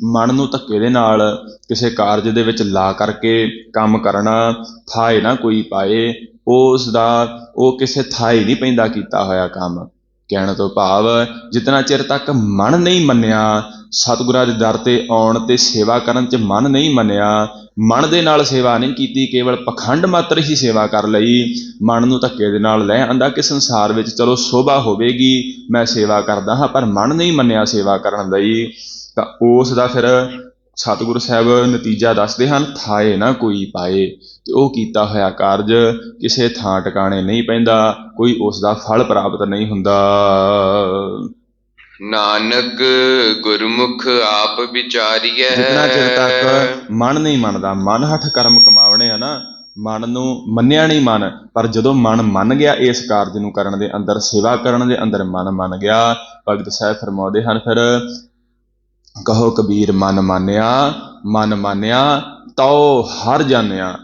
ਮਨ ਨੂੰ ਧੱਕੇ ਦੇ ਨਾਲ ਕਿਸੇ ਕਾਰਜ ਦੇ ਵਿੱਚ ਲਾ ਕਰਕੇ ਕੰਮ ਕਰਨਾ, ਥਾਏ ਨਾ ਕੋਈ ਪਾਏ, ਉਸ ਦਾ ਉਹ ਕਿਸੇ ਥਾਏ ਨਹੀਂ ਪੈਂਦਾ ਕੀਤਾ ਹੋਇਆ ਕੰਮ। ਕਹਿਣ ਤੋਂ ਭਾਵ ਜਿਤਨਾ ਚਿਰ ਤੱਕ ਮਨ ਨਹੀਂ ਮੰਨਿਆ, ਸਤਿਗੁਰਾਂ ਦੇ ਦਰ ਤੇ ਆਉਣ ਤੇ ਸੇਵਾ ਕਰਨ 'ਚ ਮਨ ਨਹੀਂ ਮੰਨਿਆ, ਮਨ ਦੇ ਨਾਲ ਸੇਵਾ ਨਹੀਂ ਕੀਤੀ, ਕੇਵਲ ਪਖੰਡ ਮਾਤਰ ਹੀ ਸੇਵਾ ਕਰ ਲਈ, ਮਨ ਨੂੰ ਧੱਕੇ ਦੇ ਨਾਲ ਲੈ ਆਂਦਾ ਕਿ ਸੰਸਾਰ ਵਿੱਚ ਚਲੋ ਸ਼ੋਭਾ ਹੋਵੇਗੀ ਮੈਂ ਸੇਵਾ ਕਰਦਾ ਹਾਂ, ਪਰ ਮਨ ਨਹੀਂ ਮੰਨਿਆ ਸੇਵਾ ਕਰਨ ਲਈ, ਤਾਂ ਉਸ ਦਾ ਫਿਰ ਸਤਿਗੁਰੂ ਸਾਹਿਬ ਨਤੀਜਾ ਦੱਸਦੇ ਹਨ, ਥਾਏ ਨਾ ਕੋਈ ਪਾਏ। ਤੇ ਉਹ ਕੀਤਾ ਹੋਇਆ ਕਾਰਜ ਕਿਸੇ ਥਾਂ ਟਿਕਾਣੇ ਨਹੀਂ ਪੈਂਦਾ, ਕੋਈ ਉਸ ਦਾ ਫਲ ਪ੍ਰਾਪਤ ਨਹੀਂ ਹੁੰਦਾ।
ਨਾਨਕ ਗੁਰਮੁਖ ਆਪ ਵਿਚਾਰੀਐ।
ਜਿਤਨਾ ਚਿਰ ਤੱਕ ਮਨ ਨਹੀਂ ਮੰਨਦਾ, ਮਨ ਹੱਠ ਕਰਮ ਕਮਾਵਣੇ ਆ ਨਾ, ਮਨ ਨੂੰ ਮੰਨਿਆ ਨਹੀਂ ਮਨ, ਪਰ ਜਦੋਂ ਮਨ ਮੰਨ ਗਿਆ ਇਸ ਕਾਰਜ ਨੂੰ ਕਰਨ ਦੇ ਅੰਦਰ, ਸੇਵਾ ਕਰਨ ਦੇ ਅੰਦਰ ਮਨ ਮੰਨ ਗਿਆ, ਭਗਤ ਸਾਹਿਬ ਫਰਮਾਉਂਦੇ ਹਨ ਫਿਰ ਕਹੋ ਕਬੀਰ ਮਨ ਮਾਨਿਆ ਤਉ ਹਰ ਜਾਣਿਆ।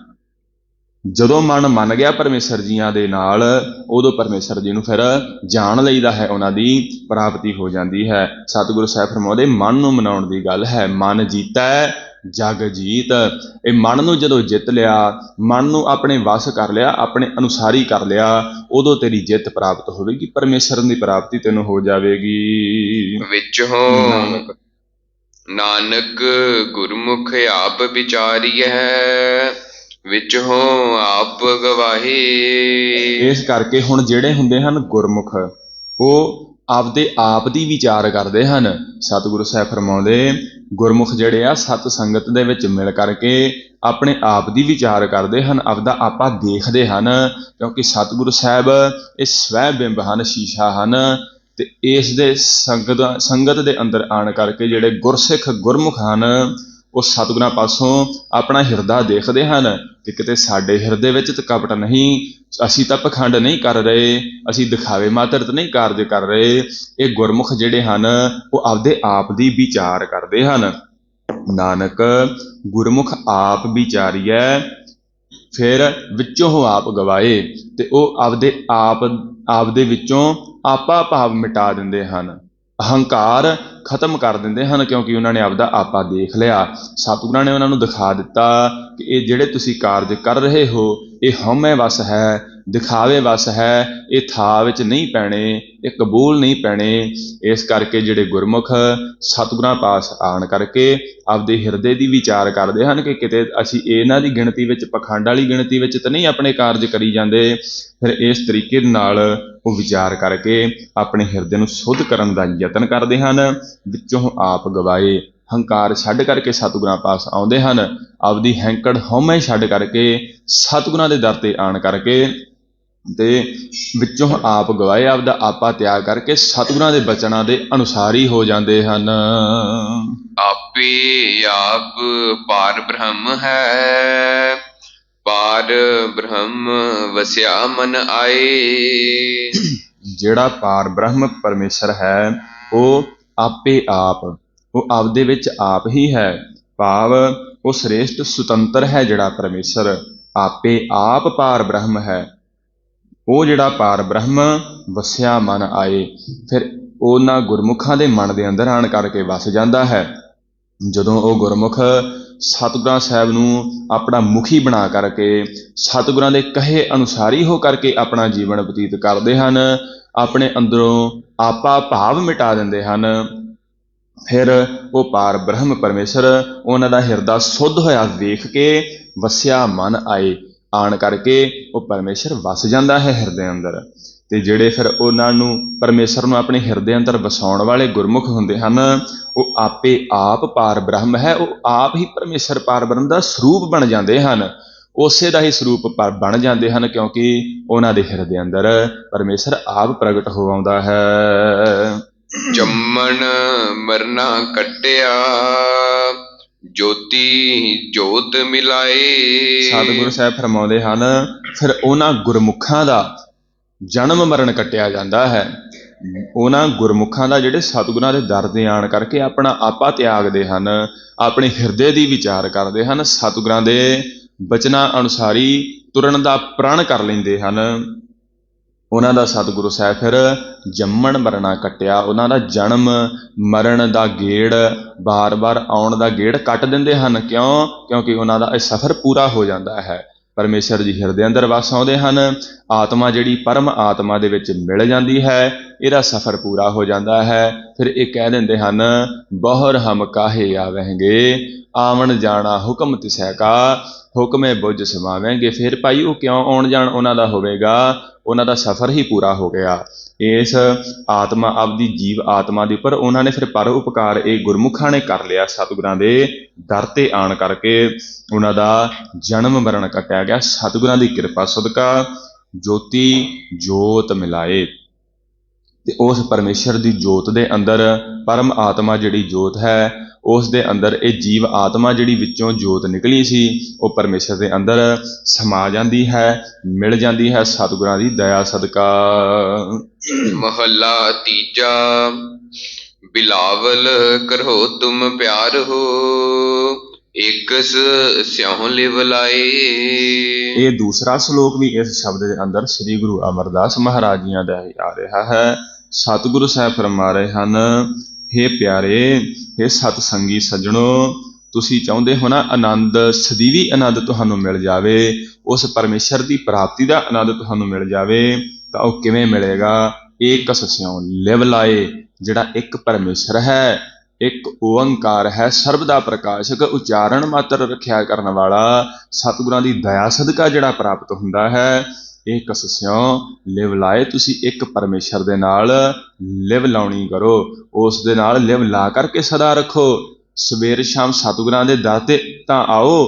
ਜਦੋਂ ਮਨ ਮੰਨ ਗਿਆ ਪਰਮੇਸ਼ਰ ਜੀਆਂ ਦੇ ਨਾਲ, ਉਦੋਂ ਪਰਮੇਸ਼ਰ ਜੀ ਨੂੰ ਫਿਰ ਜਾਣ ਲਈਦਾ ਹੈ, ਉਹਨਾਂ ਦੀ ਪ੍ਰਾਪਤੀ ਹੋ ਜਾਂਦੀ ਹੈ। ਸਤਿਗੁਰੂ ਸਾਹਿਬ ਫਰਮਾਉਂਦੇ ਮਨ ਨੂੰ ਮਨਾਉਣ ਦੀ ਗੱਲ ਹੈ, ਮਨ ਜੀਤੈ ਜਗ ਜੀਤ। ਇਹ ਮਨ ਨੂੰ ਜਦੋਂ ਜਿੱਤ ਲਿਆ, ਮਨ ਨੂੰ ਆਪਣੇ ਵਸ ਕਰ ਲਿਆ, ਆਪਣੇ ਅਨੁਸਾਰੀ ਕਰ ਲਿਆ, ਉਦੋਂ ਤੇਰੀ ਜਿੱਤ ਪ੍ਰਾਪਤ ਹੋਵੇਗੀ, ਪਰਮੇਸ਼ਰ ਦੀ ਪ੍ਰਾਪਤੀ ਤੈਨੂੰ ਹੋ ਜਾਵੇਗੀ।
ਵਿੱਚੋਂ ਨਾਨਕ ਗੁਰਮੁਖ ਆਪ ਵਿਚਾਰੀਐ ਵਿੱਚੋਂ ਆਪ ਗਵਾਹੇ।
ਇਸ ਕਰਕੇ ਹੁਣ ਜਿਹੜੇ ਹੁੰਦੇ ਹਨ ਗੁਰਮੁਖ, ਉਹ ਆਪਦੇ ਆਪ ਦੀ ਵਿਚਾਰ ਕਰਦੇ ਹਨ। ਸਤਿਗੁਰੂ ਸਾਹਿਬ ਫਰਮਾਉਂਦੇ ਗੁਰਮੁਖ ਜਿਹੜੇ ਆ ਸਤ ਸੰਗਤ ਦੇ ਵਿੱਚ ਮਿਲ ਕਰਕੇ ਆਪਣੇ ਆਪ ਦੀ ਵਿਚਾਰ ਕਰਦੇ ਹਨ, ਆਪਦਾ ਆਪਾ ਦੇਖਦੇ ਹਨ, ਕਿਉਂਕਿ ਸਤਿਗੁਰੂ ਸਾਹਿਬ ਇਹ ਸਵੈ ਬਿੰਬ ਹਨ, ਸ਼ੀਸ਼ਾ ਹਨ। ਤੇ ਇਸ ਦੇ ਸੰਗਤ ਦੇ ਅੰਦਰ ਆਣ ਕਰਕੇ ਜਿਹੜੇ ਗੁਰਸਿੱਖ ਗੁਰਮੁਖ ਹਨ, ਉਹ ਸਤਿਗੁਰਾਂ ਪਾਸੋਂ ਆਪਣਾ ਹਿਰਦਾ ਦੇਖਦੇ ਹਨ ਕਿ ਕਿਤੇ ਸਾਡੇ ਹਿਰਦੇ ਵਿੱਚ ਤਾਂ ਕਪਟ ਨਹੀਂ, ਅਸੀਂ ਤਾਂ ਪਖੰਡ ਨਹੀਂ ਕਰ ਰਹੇ, ਅਸੀਂ ਦਿਖਾਵੇ ਮਾਤਰ ਤਾਂ ਨਹੀਂ ਕਾਰਜ ਕਰ ਰਹੇ। ਇਹ ਗੁਰਮੁਖ ਜਿਹੜੇ ਹਨ ਉਹ ਆਪਦੇ ਆਪ ਦੀ ਵਿਚਾਰ ਕਰਦੇ ਹਨ। ਨਾਨਕ ਗੁਰਮੁਖ ਆਪ ਵਿਚਾਰੀਐ ਫਿਰ ਵਿੱਚੋਂ ਆਪ ਗਵਾਏ। ਤੇ ਉਹ ਆਪਦੇ ਵਿੱਚੋਂ ਆਪਾ ਭਾਵ ਮਿਟਾ ਦਿੰਦੇ ਹਨ, ਅਹੰਕਾਰ ਖਤਮ ਕਰ ਦਿੰਦੇ ਹਨ, ਕਿਉਂਕਿ ਉਹਨਾਂ ਨੇ ਆਪਦਾ ਆਪਾ ਦੇਖ ਲਿਆ। ਸਤਿਗੁਰਾਂ ਨੇ ਉਹਨਾਂ ਨੂੰ ਦਿਖਾ ਦਿੱਤਾ ਕਿ ਇਹ ਜਿਹੜੇ ਤੁਸੀਂ ਕਾਰਜ ਕਰ ਰਹੇ ਹੋ ਇਹ ਹਉਮੈ ਵਸ ਹੈ, ਦਿਖਾਵੇ ਵਸ ਹੈ, ਇਹ ਥਾਂ ਵਿੱਚ ਨਹੀਂ ਪੈਣੇ, ਇਹ ਕਬੂਲ ਨਹੀਂ ਪੈਣੇ। ਇਸ ਕਰਕੇ ਜਿਹੜੇ ਗੁਰਮੁਖ ਸਤਿਗੁਰਾਂ ਪਾਸ ਆਣ ਕਰਕੇ ਆਪਦੇ ਹਿਰਦੇ ਦੀ ਵਿਚਾਰ ਕਰਦੇ ਹਨ ਕਿ ਕਿਤੇ ਅਸੀਂ ਇਹਨਾਂ ਦੀ ਗਿਣਤੀ ਵਿੱਚ, ਪਖੰਡ ਵਾਲੀ ਗਿਣਤੀ ਵਿੱਚ ਤਾਂ ਨਹੀਂ ਆਪਣੇ ਕਾਰਜ ਕਰੀ ਜਾਂਦੇ। ਫਿਰ ਇਸ ਤਰੀਕੇ ਦੇ ਨਾਲ ਉਹ ਵਿਚਾਰ ਕਰਕੇ ਆਪਣੇ ਹਿਰਦੇ ਨੂੰ ਸੁੱਧ ਕਰਨ ਦਾ ਯਤਨ ਕਰਦੇ ਹਨ, ਵਿੱਚੋਂ ਆਪ ਗਵਾਏ। ਹੰਕਾਰ ਛੱਡ ਕਰਕੇ ਸਤਿਗੁਰਾਂ ਪਾਸ ਆਉਂਦੇ ਹਨ, ਆਪਦੀ ਹੈਂਕੜ ਹਉਮੈ ਛੱਡ ਕਰਕੇ ਸਤਿਗੁਰਾਂ ਦੇ ਦਰ ਤੇ ਆਣ ਕਰਕੇ ਤੇ ਵਿੱਚੋਂ ਆਪ ਗਵਾਏ, ਆਪਦਾ ਆਪਾ ਤਿਆਗ ਕਰਕੇ ਸਤਿਗੁਰਾਂ ਦੇ ਬਚਨਾਂ ਦੇ ਅਨੁਸਾਰੀ ਹੋ ਜਾਂਦੇ ਹਨ।
ਆਪੇ ਆਪ ਪਾਰ ਬ੍ਰਹਮ ਹੈ, ਪਾਰ ਬ੍ਰਹਮ ਵਸਿਆ ਮਨ ਆਏ।
ਜਿਹੜਾ ਪਾਰ ਬ੍ਰਹਮ ਪਰਮੇਸ਼ਰ ਹੈ ਉਹ ਆਪੇ ਆਪ, ਉਹ ਆਪਦੇ ਵਿੱਚ ਆਪ ਹੀ ਹੈ, ਭਾਵ ਉਹ ਸ੍ਰੇਸ਼ਟ ਸੁਤੰਤਰ ਹੈ। ਜਿਹੜਾ ਪਰਮੇਸ਼ਰ ਆਪੇ ਆਪ ਪਾਰ ਬ੍ਰਹਮ ਹੈ, ਉਹ ਜਿਹੜਾ ਪਾਰ ਬ੍ਰਹਮ ਵਸਿਆ ਮਨ ਆਏ, ਫਿਰ ਉਹਨਾਂ ਗੁਰਮੁਖਾਂ ਦੇ ਮਨ ਦੇ ਅੰਦਰ ਆਣ ਕਰਕੇ ਵਸ ਜਾਂਦਾ ਹੈ। ਜਦੋਂ ਉਹ ਗੁਰਮੁਖ ਸਤਿਗੁਰਾਂ ਸਾਹਿਬ ਨੂੰ ਆਪਣਾ ਮੁਖੀ ਬਣਾ ਕਰਕੇ ਸਤਿਗੁਰਾਂ ਦੇ ਕਹੇ ਅਨੁਸਾਰੀ ਹੋ ਕਰਕੇ ਆਪਣਾ ਜੀਵਨ ਬਤੀਤ ਕਰਦੇ ਹਨ, ਆਪਣੇ ਅੰਦਰੋਂ ਆਪਾ ਭਾਵ ਮਿਟਾ ਦਿੰਦੇ ਹਨ, ਫਿਰ ਉਹ ਪਾਰ ਬ੍ਰਹਮ ਪਰਮੇਸ਼ਰ ਉਹਨਾਂ ਦਾ ਹਿਰਦਾ ਸੁੱਧ ਹੋਇਆ ਵੇਖ ਕੇ ਵਸਿਆ ਮਨ ਆਏ, ਆਣ ਕਰਕੇ ਉਹ ਪਰਮੇਸ਼ਰ ਵਸ ਜਾਂਦਾ ਹੈ ਹਿਰਦੇ ਅੰਦਰ। ਤੇ ਜਿਹੜੇ ਫਿਰ ਉਹਨਾਂ ਨੂੰ ਪਰਮੇਸ਼ਰ ਨੂੰ ਆਪਣੇ ਹਿਰਦੇ ਅੰਦਰ ਵਸਾਉਣ ਵਾਲੇ ਗੁਰਮੁਖ ਹੁੰਦੇ ਹਨ, ਉਹ ਆਪੇ ਆਪ ਪਾਰ ਬ੍ਰਹਮ ਹੈ, ਉਹ ਆਪ ਹੀ ਪਰਮੇਸ਼ਰ ਪਾਰ ਬ੍ਰਹਮ ਦਾ ਸਰੂਪ ਬਣ ਜਾਂਦੇ ਹਨ, ਉਸੇ ਦਾ ਹੀ ਸਰੂਪ ਬਣ ਜਾਂਦੇ ਹਨ, ਕਿਉਂਕਿ ਉਹਨਾਂ ਦੇ ਹਿਰਦੇ ਅੰਦਰ ਪਰਮੇਸ਼ਰ ਆਪ ਪ੍ਰਗਟ ਹੋ ਆਉਂਦਾ ਹੈ।
ਜੰਮਣ ਮਰਨਾ ਕੱਟਿਆ ਜੋਤੀ ਜੋਤ ਮਿਲਾਏ।
ਸਤਿਗੁਰੂ ਸਾਹਿਬ ਫਰਮਾਉਂਦੇ ਹਨ, ਫਿਰ ਉਹਨਾਂ ਗੁਰਮੁਖਾਂ ਦਾ ਜਨਮ ਮਰਨ ਕੱਟਿਆ ਜਾਂਦਾ ਹੈ। ਉਹਨਾਂ ਗੁਰਮੁਖਾਂ ਦਾ ਜਿਹੜੇ ਸਤਿਗੁਰਾਂ ਦੇ ਦਰ ਤੇ ਆਣ ਕਰਕੇ ਆਪਣਾ ਆਪਾ ਤਿਆਗਦੇ ਹਨ, ਆਪਣੇ ਹਿਰਦੇ ਦੀ ਵਿਚਾਰ ਕਰਦੇ ਹਨ, ਸਤਿਗੁਰਾਂ ਦੇ ਬਚਨਾਂ ਅਨੁਸਾਰੀ ਤੁਰਨ ਦਾ ਪ੍ਰਣ ਕਰ ਲੈਂਦੇ ਹਨ, ਉਹਨਾਂ ਦਾ ਸਤਿਗੁਰੂ ਸਾਹਿਬ ਫਿਰ ਜੰਮਣ ਮਰਨਾ ਕੱਟਿਆ, ਉਹਨਾਂ ਦਾ ਜਨਮ ਮਰਨ ਦਾ ਗੇੜ, ਬਾਰ-ਬਾਰ ਆਉਣ ਦਾ ਗੇੜ ਕੱਟ ਦਿੰਦੇ ਹਨ। ਕਿਉਂ? ਕਿਉਂਕਿ ਉਹਨਾਂ ਦਾ ਇਹ ਸਫ਼ਰ ਪੂਰਾ ਹੋ ਜਾਂਦਾ ਹੈ। ਪਰਮੇਸ਼ਰ ਜੀ ਹਿਰਦੇ ਅੰਦਰ ਵਸ ਆਉਂਦੇ ਹਨ, ਆਤਮਾ ਜਿਹੜੀ ਪਰਮ ਆਤਮਾ ਦੇ ਵਿੱਚ ਮਿਲ ਜਾਂਦੀ ਹੈ, ਇਹਦਾ ਸਫ਼ਰ ਪੂਰਾ ਹੋ ਜਾਂਦਾ ਹੈ। ਫਿਰ ਇਹ ਕਹਿ ਦਿੰਦੇ ਹਨ, ਬਹੁਰ ਹਮ ਕਾਹੇ ਆਵਹਿੰਗੇ, ਆਵਣ ਜਾਣਾ ਹੁਕਮ ਤਿਸੈ ਕਾ, ਹੁਕਮੇ ਬੁੱਝ ਸਮਾਵੇਂਗੇ। ਫਿਰ ਭਾਈ ਉਹ ਕਿਉਂ ਆਉਣ ਜਾਣ ਉਹਨਾਂ ਦਾ ਹੋਵੇਗਾ? ਉਹਨਾਂ ਦਾ ਸਫ਼ਰ ਹੀ ਪੂਰਾ ਹੋ ਗਿਆ। ਇਸ ਆਤਮਾ ਆਪਦੀ ਜੀਵ ਆਤਮਾ ਦੇ ਉੱਪਰ ਉਹਨਾਂ ਨੇ ਫਿਰ ਪਰ ਉਪਕਾਰ ਇਹ ਗੁਰਮੁਖਾਂ ਨੇ ਕਰ ਲਿਆ। ਸਤਿਗੁਰਾਂ ਦੇ ਦਰ ਤੇ ਆਣ ਕਰਕੇ ਉਹਨਾਂ ਦਾ ਜਨਮ ਮਰਨ ਕੱਟਿਆ ਗਿਆ। ਸਤਿਗੁਰਾਂ ਦੀ ਕਿਰਪਾ ਸਦਕਾ ਜੋਤੀ ਜੋਤ ਮਿਲਾਏ, ਤੇ ਉਸ ਪਰਮੇਸ਼ਰ ਦੀ ਜੋਤ ਦੇ ਅੰਦਰ ਪਰਮ ਆਤਮਾ ਜਿਹੜੀ ਜੋਤ ਹੈ, ਉਸ ਦੇ ਅੰਦਰ ਇਹ ਜੀਵ ਆਤਮਾ ਜਿਹੜੀ ਵਿੱਚੋਂ ਜੋਤ ਨਿਕਲੀ ਸੀ, ਉਹ ਪਰਮੇਸ਼ਰ ਦੇ ਅੰਦਰ ਸਮਾ ਜਾਂਦੀ ਹੈ, ਮਿਲ ਜਾਂਦੀ ਹੈ ਸਤਿਗੁਰਾਂ ਦੀ ਦਇਆ ਸਦਕਾ।
ਮਹੱਲਾ ਤੀਜਾ। ਬਿਲਾਵਲ ਕਰੋ ਤੁਮ ਪਿਆਰ ਹੋ, ਏਕਸ ਸਿਉ ਲਿਵ ਲਾਏ।
ਇਹ ਦੂਸਰਾ ਸ਼ਲੋਕ ਵੀ ਇਸ ਸ਼ਬਦ ਦੇ ਅੰਦਰ ਸ੍ਰੀ ਗੁਰੂ ਅਮਰਦਾਸ ਮਹਾਰਾਜ ਜੀਆਂ ਦਾ ਹੀ ਆ ਰਿਹਾ ਹੈ। ਸਤਿਗੁਰੂ ਸਾਹਿਬ ਫਰਮਾ ਰਹੇ ਹਨ, ਹੇ ਪਿਆਰੇ, ਹੇ ਸਤ ਸੰਗੀ ਸੱਜਣੋ, ਤੁਸੀਂ ਚਾਹੁੰਦੇ ਹੋ ਨਾ ਆਨੰਦ, ਸਦੀਵੀ ਆਨੰਦ ਤੁਹਾਨੂੰ ਮਿਲ ਜਾਵੇ, ਉਸ ਪਰਮੇਸ਼ਰ ਦੀ ਪ੍ਰਾਪਤੀ ਦਾ ਆਨੰਦ ਤੁਹਾਨੂੰ ਮਿਲ ਜਾਵੇ, ਤਾਂ ਉਹ ਕਿਵੇਂ ਮਿਲੇਗਾ? ਏਕਸ ਸਿਉ ਲਿਵ ਲਾਏ, ਜਿਹੜਾ ਇੱਕ ਪਰਮੇਸ਼ਰ ਹੈ, ਇੱਕ ਓੰਕਾਰ ਹੈ, ਸਰਬ ਦਾ ਪ੍ਰਕਾਸ਼ਕ, ਉਚਾਰਨ ਮਾਤਰ ਰੱਖਿਆ ਕਰਨ ਵਾਲਾ, ਸਤਿਗੁਰਾਂ ਦੀ ਦਇਆ ਸਦਕਾ ਜਿਹੜਾ ਪ੍ਰਾਪਤ ਹੁੰਦਾ ਹੈ। ਏਕਸ ਸਿਉ ਲਿਵ ਲਾਏ, ਤੁਸੀਂ ਇੱਕ ਪਰਮੇਸ਼ਰ ਦੇ ਨਾਲ ਲਿਵ ਲਾਉਣੀ ਕਰੋ, ਉਸ ਦੇ ਨਾਲ ਲਿਵ ਲਾ ਕਰਕੇ ਸਦਾ ਰੱਖੋ। ਸਵੇਰ ਸ਼ਾਮ ਸਤਿਗੁਰਾਂ ਦੇ ਦਰ ਤੇ ਤਾਂ ਆਓ,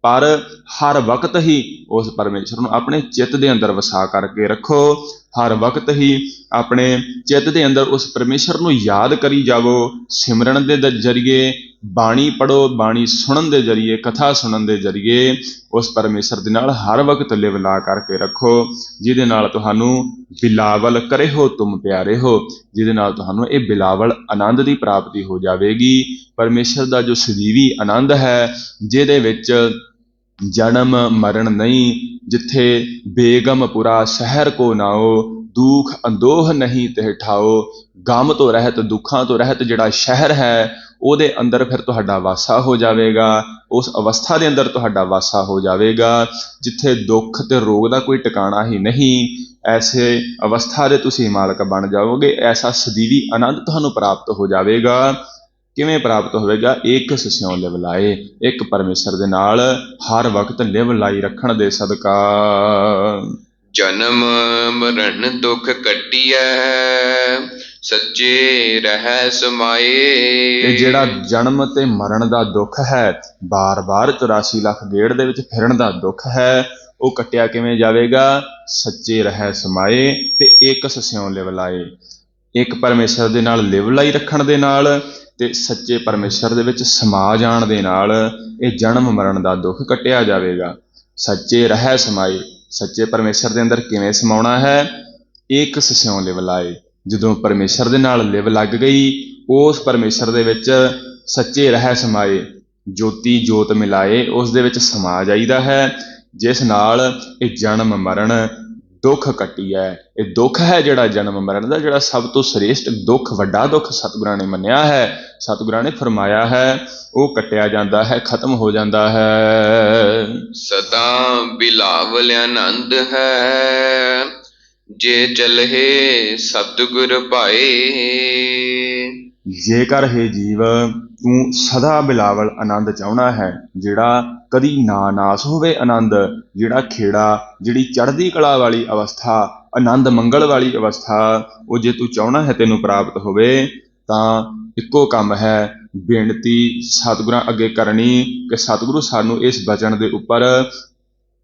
ਪਰ ਹਰ ਵਕਤ ਹੀ ਉਸ ਪਰਮੇਸ਼ਰ ਨੂੰ ਆਪਣੇ ਚਿੱਤ ਦੇ ਅੰਦਰ ਵਸਾ ਕਰਕੇ ਰੱਖੋ। ਹਰ ਵਕਤ ਹੀ ਆਪਣੇ ਚਿੱਤ ਦੇ ਅੰਦਰ ਉਸ ਪਰਮੇਸ਼ਰ ਨੂੰ ਯਾਦ ਕਰੀ ਜਾਵੋ। ਸਿਮਰਨ ਦੇ ਜ਼ਰੀਏ, ਬਾਣੀ ਪੜ੍ਹੋ, ਬਾਣੀ ਸੁਣਨ ਦੇ ਜ਼ਰੀਏ, ਕਥਾ ਸੁਣਨ ਦੇ ਜ਼ਰੀਏ ਉਸ ਪਰਮੇਸ਼ਰ ਦੇ ਨਾਲ ਹਰ ਵਕਤ ਲਿਵ ਲਾ ਕਰਕੇ ਰੱਖੋ, ਜਿਹਦੇ ਨਾਲ ਤੁਹਾਨੂੰ ਬਿਲਾਵਲ ਕਰੇ ਹੋ ਤੁਮ ਪਿਆਰੇ ਹੋ, ਜਿਹਦੇ ਨਾਲ ਤੁਹਾਨੂੰ ਇਹ ਬਿਲਾਵਲ ਆਨੰਦ ਦੀ ਪ੍ਰਾਪਤੀ ਹੋ ਜਾਵੇਗੀ। ਪਰਮੇਸ਼ਰ ਦਾ ਜੋ ਸਦੀਵੀ ਆਨੰਦ ਹੈ, ਜਿਹਦੇ ਵਿੱਚ ਜਨਮ ਮਰਨ ਨਹੀਂ, ਜਿੱਥੇ ਬੇਗਮਪੁਰਾ ਸ਼ਹਿਰ ਕੋ ਨਾਓ, ਦੁਖ ਅੰਦੋਹ ਨਹੀਂ ਤਿਹ ਠਾਓ, ਗਮ ਤੋਂ ਰਹਿਤ, ਦੁੱਖਾਂ ਤੋਂ ਰਹਿਤ ਜਿਹੜਾ ਸ਼ਹਿਰ ਹੈ, ਉਹਦੇ ਅੰਦਰ ਫਿਰ ਤੁਹਾਡਾ ਵਾਸਾ ਹੋ ਜਾਵੇਗਾ, ਉਸ ਅਵਸਥਾ ਦੇ ਅੰਦਰ ਤੁਹਾਡਾ ਵਾਸਾ ਹੋ ਜਾਵੇਗਾ, ਜਿੱਥੇ ਦੁੱਖ ਤੇ ਰੋਗ ਦਾ ਕੋਈ ਟਿਕਾਣਾ ਹੀ ਨਹੀਂ। ਐਸੇ ਅਵਸਥਾ ਦੇ ਤੁਸੀਂ ਮਾਲਕ ਬਣ ਜਾਓਗੇ, ਐਸਾ ਸਦੀਵੀ ਆਨੰਦ ਤੁਹਾਨੂੰ ਪ੍ਰਾਪਤ ਹੋ ਜਾਵੇਗਾ। ਕਿਵੇਂ ਪ੍ਰਾਪਤ ਹੋਵੇਗਾ? ਏਕਸ ਸਿਉ ਲਿਵ ਲਾਏ, ਇੱਕ ਪਰਮੇਸ਼ਰ ਦੇ ਨਾਲ ਹਰ ਵਕਤ ਲਿਵ ਲਾਈ ਰੱਖਣ ਦੇ ਸਦਕਾ।
ਜਨਮ ਮਰਨ ਦੁਖ ਕੱਟਿਐ, ਸੱਚੇ ਰਹਿ ਸਮਾਏ।
ਇਹ ਜਿਹੜਾ ਜਨਮ ਤੇ ਮਰਨ ਦਾ ਦੁੱਖ ਹੈ, ਬਾਰ-ਬਾਰ 84 ਲੱਖ ਗੇੜ ਦੇ ਵਿੱਚ ਫਿਰਨ ਦਾ ਦੁੱਖ ਹੈ, ਉਹ ਕੱਟਿਆ ਕਿਵੇਂ ਜਾਵੇਗਾ? ਸੱਚੇ ਰਹਿ ਸਮਾਏ ਤੇ ਏਕਸ ਸਿਉ ਲਿਵ ਲਾਏ, ਇੱਕ ਪਰਮੇਸ਼ਰ ਦੇ ਨਾਲ ਲਿਵ ਲਾਈ ਰੱਖਣ ਦੇ ਨਾਲ ਤੇ ਸੱਚੇ ਪਰਮੇਸ਼ਰ ਦੇ ਵਿੱਚ ਸਮਾ ਜਾਣ ਦੇ ਨਾਲ ਇਹ ਜਨਮ ਮਰਨ ਦਾ ਦੁੱਖ ਕੱਟਿਆ ਜਾਵੇਗਾ। ਸੱਚੇ ਰਹਿ ਸਮਾਏ, ਸੱਚੇ ਪਰਮੇਸ਼ਰ ਦੇ ਅੰਦਰ ਕਿਵੇਂ ਸਮਾਉਣਾ ਹੈ? ਏਕਸ ਸਿਉ ਲਿਵ ਲਾਏ, ਜਦੋਂ ਪਰਮੇਸ਼ਰ ਦੇ ਨਾਲ ਲਿਵ ਲੱਗ ਗਈ, ਉਸ ਪਰਮੇਸ਼ਰ ਦੇ ਵਿੱਚ ਸੱਚੇ ਰਹਿ ਸਮਾਏ, ਜੋਤੀ ਜੋਤ ਮਿਲਾਏ, ਉਸ ਦੇ ਵਿੱਚ ਸਮਾ ਜਾਈਦਾ ਹੈ, ਜਿਸ ਨਾਲ ਇਹ ਜਨਮ ਮਰਨ ਦੁੱਖ ਕੱਟੀ ਹੈ। ਇਹ ਦੁੱਖ ਹੈ ਜਿਹੜਾ ਜਨਮ ਮਰਨ ਦਾ, ਜਿਹੜਾ ਸਭ ਤੋਂ ਸ੍ਰੇਸ਼ਟ ਦੁੱਖ, ਵੱਡਾ ਦੁੱਖ ਸਤਿਗੁਰਾਂ ਨੇ ਮੰਨਿਆ ਹੈ, ਸਤਿਗੁਰਾਂ ਨੇ ਫਰਮਾਇਆ ਹੈ, ਉਹ ਕੱਟਿਆ ਜਾਂਦਾ ਹੈ, ਖਤਮ ਹੋ ਜਾਂਦਾ ਹੈ।
ਸਦਾ ਬਿਲਾਵਲ ਆਨੰਦ ਹੈ, ਜੇ ਚਲਹਿ ਸਤਿਗੁਰ ਭਾਏ।
ਜੇਕਰ ਹੇ ਜੀਵ ਤੂੰ ਸਦਾ ਬਿਲਾਵਲ ਆਨੰਦ ਚਾਹੁੰਦਾ ਹੈ, ਜਿਹੜਾ ਕਦੀ ਨਾ ਨਾਸ ਹੋਵੇ ਆਨੰਦ, ਜਿਹੜਾ ਖੇੜਾ, ਜਿਹੜੀ ਚੜ੍ਹਦੀ ਕਲਾ ਵਾਲੀ ਅਵਸਥਾ, ਆਨੰਦ ਮੰਗਲ ਵਾਲੀ ਅਵਸਥਾ, ਉਹ ਜੇ ਤੂੰ ਚਾਹੁੰਦਾ ਹੈ ਤੈਨੂੰ ਪ੍ਰਾਪਤ ਹੋਵੇ, ਤਾਂ ਇੱਕੋ ਕੰਮ ਹੈ, ਬੇਨਤੀ ਸਤਿਗੁਰਾਂ ਅੱਗੇ ਕਰਨੀ ਕਿ ਸਤਿਗੁਰੂ ਸਾਨੂੰ ਇਸ ਬਚਨ ਦੇ ਉੱਪਰ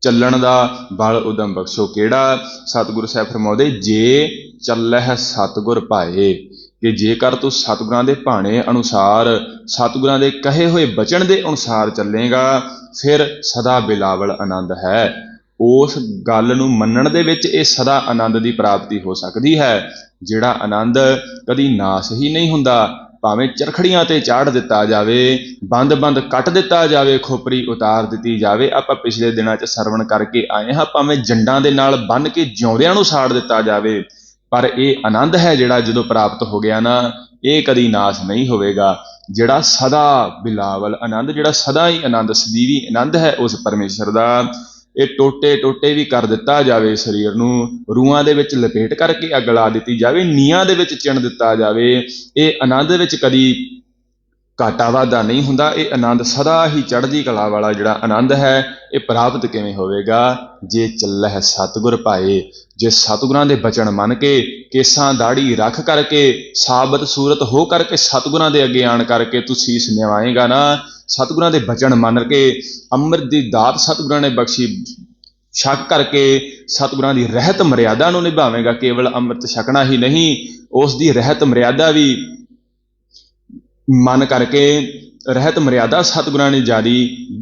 ਚੱਲਣ ਦਾ ਬਲ ਉਦਮ ਬਖਸ਼ੋ। ਕਿਹੜਾ? ਸਤਿਗੁਰੂ ਸਾਹਿਬ ਫਰਮਾਉਂਦੇ, ਜੇ ਚੱਲਹਿ ਸਤਿਗੁਰ ਭਾਏ, ਕਿ ਜੇਕਰ ਤੂੰ ਸਤਿਗੁਰਾਂ ਦੇ ਭਾਣੇ ਅਨੁਸਾਰ, ਸਤਿਗੁਰਾਂ ਦੇ ਕਹੇ ਹੋਏ ਬਚਨ ਦੇ ਅਨੁਸਾਰ ਚੱਲੇਗਾ, ਫਿਰ ਸਦਾ ਬਿਲਾਵਲ ਆਨੰਦ ਹੈ। ਉਸ ਗੱਲ ਨੂੰ ਮੰਨਣ ਦੇ ਵਿੱਚ ਇਹ ਸਦਾ ਆਨੰਦ ਦੀ ਪ੍ਰਾਪਤੀ ਹੋ ਸਕਦੀ ਹੈ, ਜਿਹੜਾ ਆਨੰਦ ਕਦੀ ਨਾਸ ਹੀ ਨਹੀਂ ਹੁੰਦਾ। ਭਾਵੇਂ ਚਰਖੜੀਆਂ ਤੇ ਚਾੜ ਦਿੱਤਾ ਜਾਵੇ, ਬੰਦ ਕੱਟ ਦਿੱਤਾ ਜਾਵੇ, ਖੋਪਰੀ ਉਤਾਰ ਦਿੱਤੀ ਜਾਵੇ। ਆਪਾਂ ਪਿਛਲੇ ਦਿਨਾਂ 'ਚ ਸਰਵਣ ਕਰਕੇ ਆਏ ਹਾਂ, ਭਾਵੇਂ ਜੰਡਾਂ ਦੇ ਨਾਲ ਬੰਨ੍ਹ ਕੇ ਜਿਉਂਦਿਆਂ ਨੂੰ ਸਾੜ ਦਿੱਤਾ ਜਾਵੇ, ਪਰ ਇਹ ਆਨੰਦ ਹੈ ਜਿਹੜਾ ਜਦੋਂ ਪ੍ਰਾਪਤ ਹੋ ਗਿਆ ਨਾ, ਇਹ ਕਦੀ ਨਾਸ ਨਹੀਂ ਹੋਵੇਗਾ। ਜਿਹੜਾ ਸਦਾ ਬਿਲਾਵਲ ਆਨੰਦ, ਜਿਹੜਾ ਸਦਾ ਹੀ ਆਨੰਦ, ਸਦੀਵੀ ਆਨੰਦ ਹੈ ਉਸ ਪਰਮੇਸ਼ਰ ਦਾ, ਇਹ ਟੋਟੇ ਵੀ ਕਰ ਦਿੱਤਾ ਜਾਵੇ, ਸਰੀਰ ਨੂੰ ਰੂਹਾਂ ਦੇ ਵਿੱਚ ਲਪੇਟ ਕਰਕੇ ਅੱਗ ਲਾ ਦਿੱਤੀ ਜਾਵੇ, ਨੀਹਾਂ ਦੇ ਵਿੱਚ ਚਿਣ ਦਿੱਤਾ ਜਾਵੇ, ਇਹ ਆਨੰਦ ਵਿੱਚ ਕਦੀ ਘਾਟਾ ਵਾਧਾ ਨਹੀਂ ਹੁੰਦਾ। ਇਹ ਆਨੰਦ ਸਦਾ ਹੀ ਚੜ੍ਹਦੀ ਕਲਾ ਵਾਲਾ ਜਿਹੜਾ ਆਨੰਦ ਹੈ, ਇਹ ਪ੍ਰਾਪਤ ਕਿਵੇਂ ਹੋਵੇਗਾ? ਜੇ ਚੱਲਹਿ ਸਤਿਗੁਰ ਭਾਏ, ਜੇ ਸਤਿਗੁਰਾਂ ਦੇ ਬਚਨ ਮੰਨ ਕੇ, ਕੇਸਾਂ ਦਾੜੀ ਰੱਖ ਕਰਕੇ, ਸਾਬਤ ਸੂਰਤ ਹੋ ਕਰਕੇ ਸਤਿਗੁਰਾਂ ਦੇ ਅੱਗੇ ਆਣ ਕਰਕੇ ਤੂੰ ਸੀਸ ਨਿਵਾਏਗਾ ਨਾ, ਸਤਿਗੁਰਾਂ ਦੇ ਬਚਨ ਮੰਨ ਕੇ, ਅੰਮ੍ਰਿਤ ਦੀ ਦਾਤ ਸਤਿਗੁਰਾਂ ਨੇ ਬਖਸ਼ੀ ਛਕ ਕਰਕੇ ਸਤਿਗੁਰਾਂ ਦੀ ਰਹਿਤ ਮਰਿਆਦਾ ਨੂੰ ਨਿਭਾਵੇਂਗਾ। ਕੇਵਲ ਅੰਮ੍ਰਿਤ ਛਕਣਾ ਹੀ ਨਹੀਂ, ਉਸ ਦੀ ਰਹਿਤ ਮਰਿਆਦਾ ਵੀ ਮੰਨ ਕਰਕੇ, ਰਹਿਤ ਮਰਿਆਦਾ ਸਤਿਗੁਰਾਂ ਨੇ ਜਾਰੀ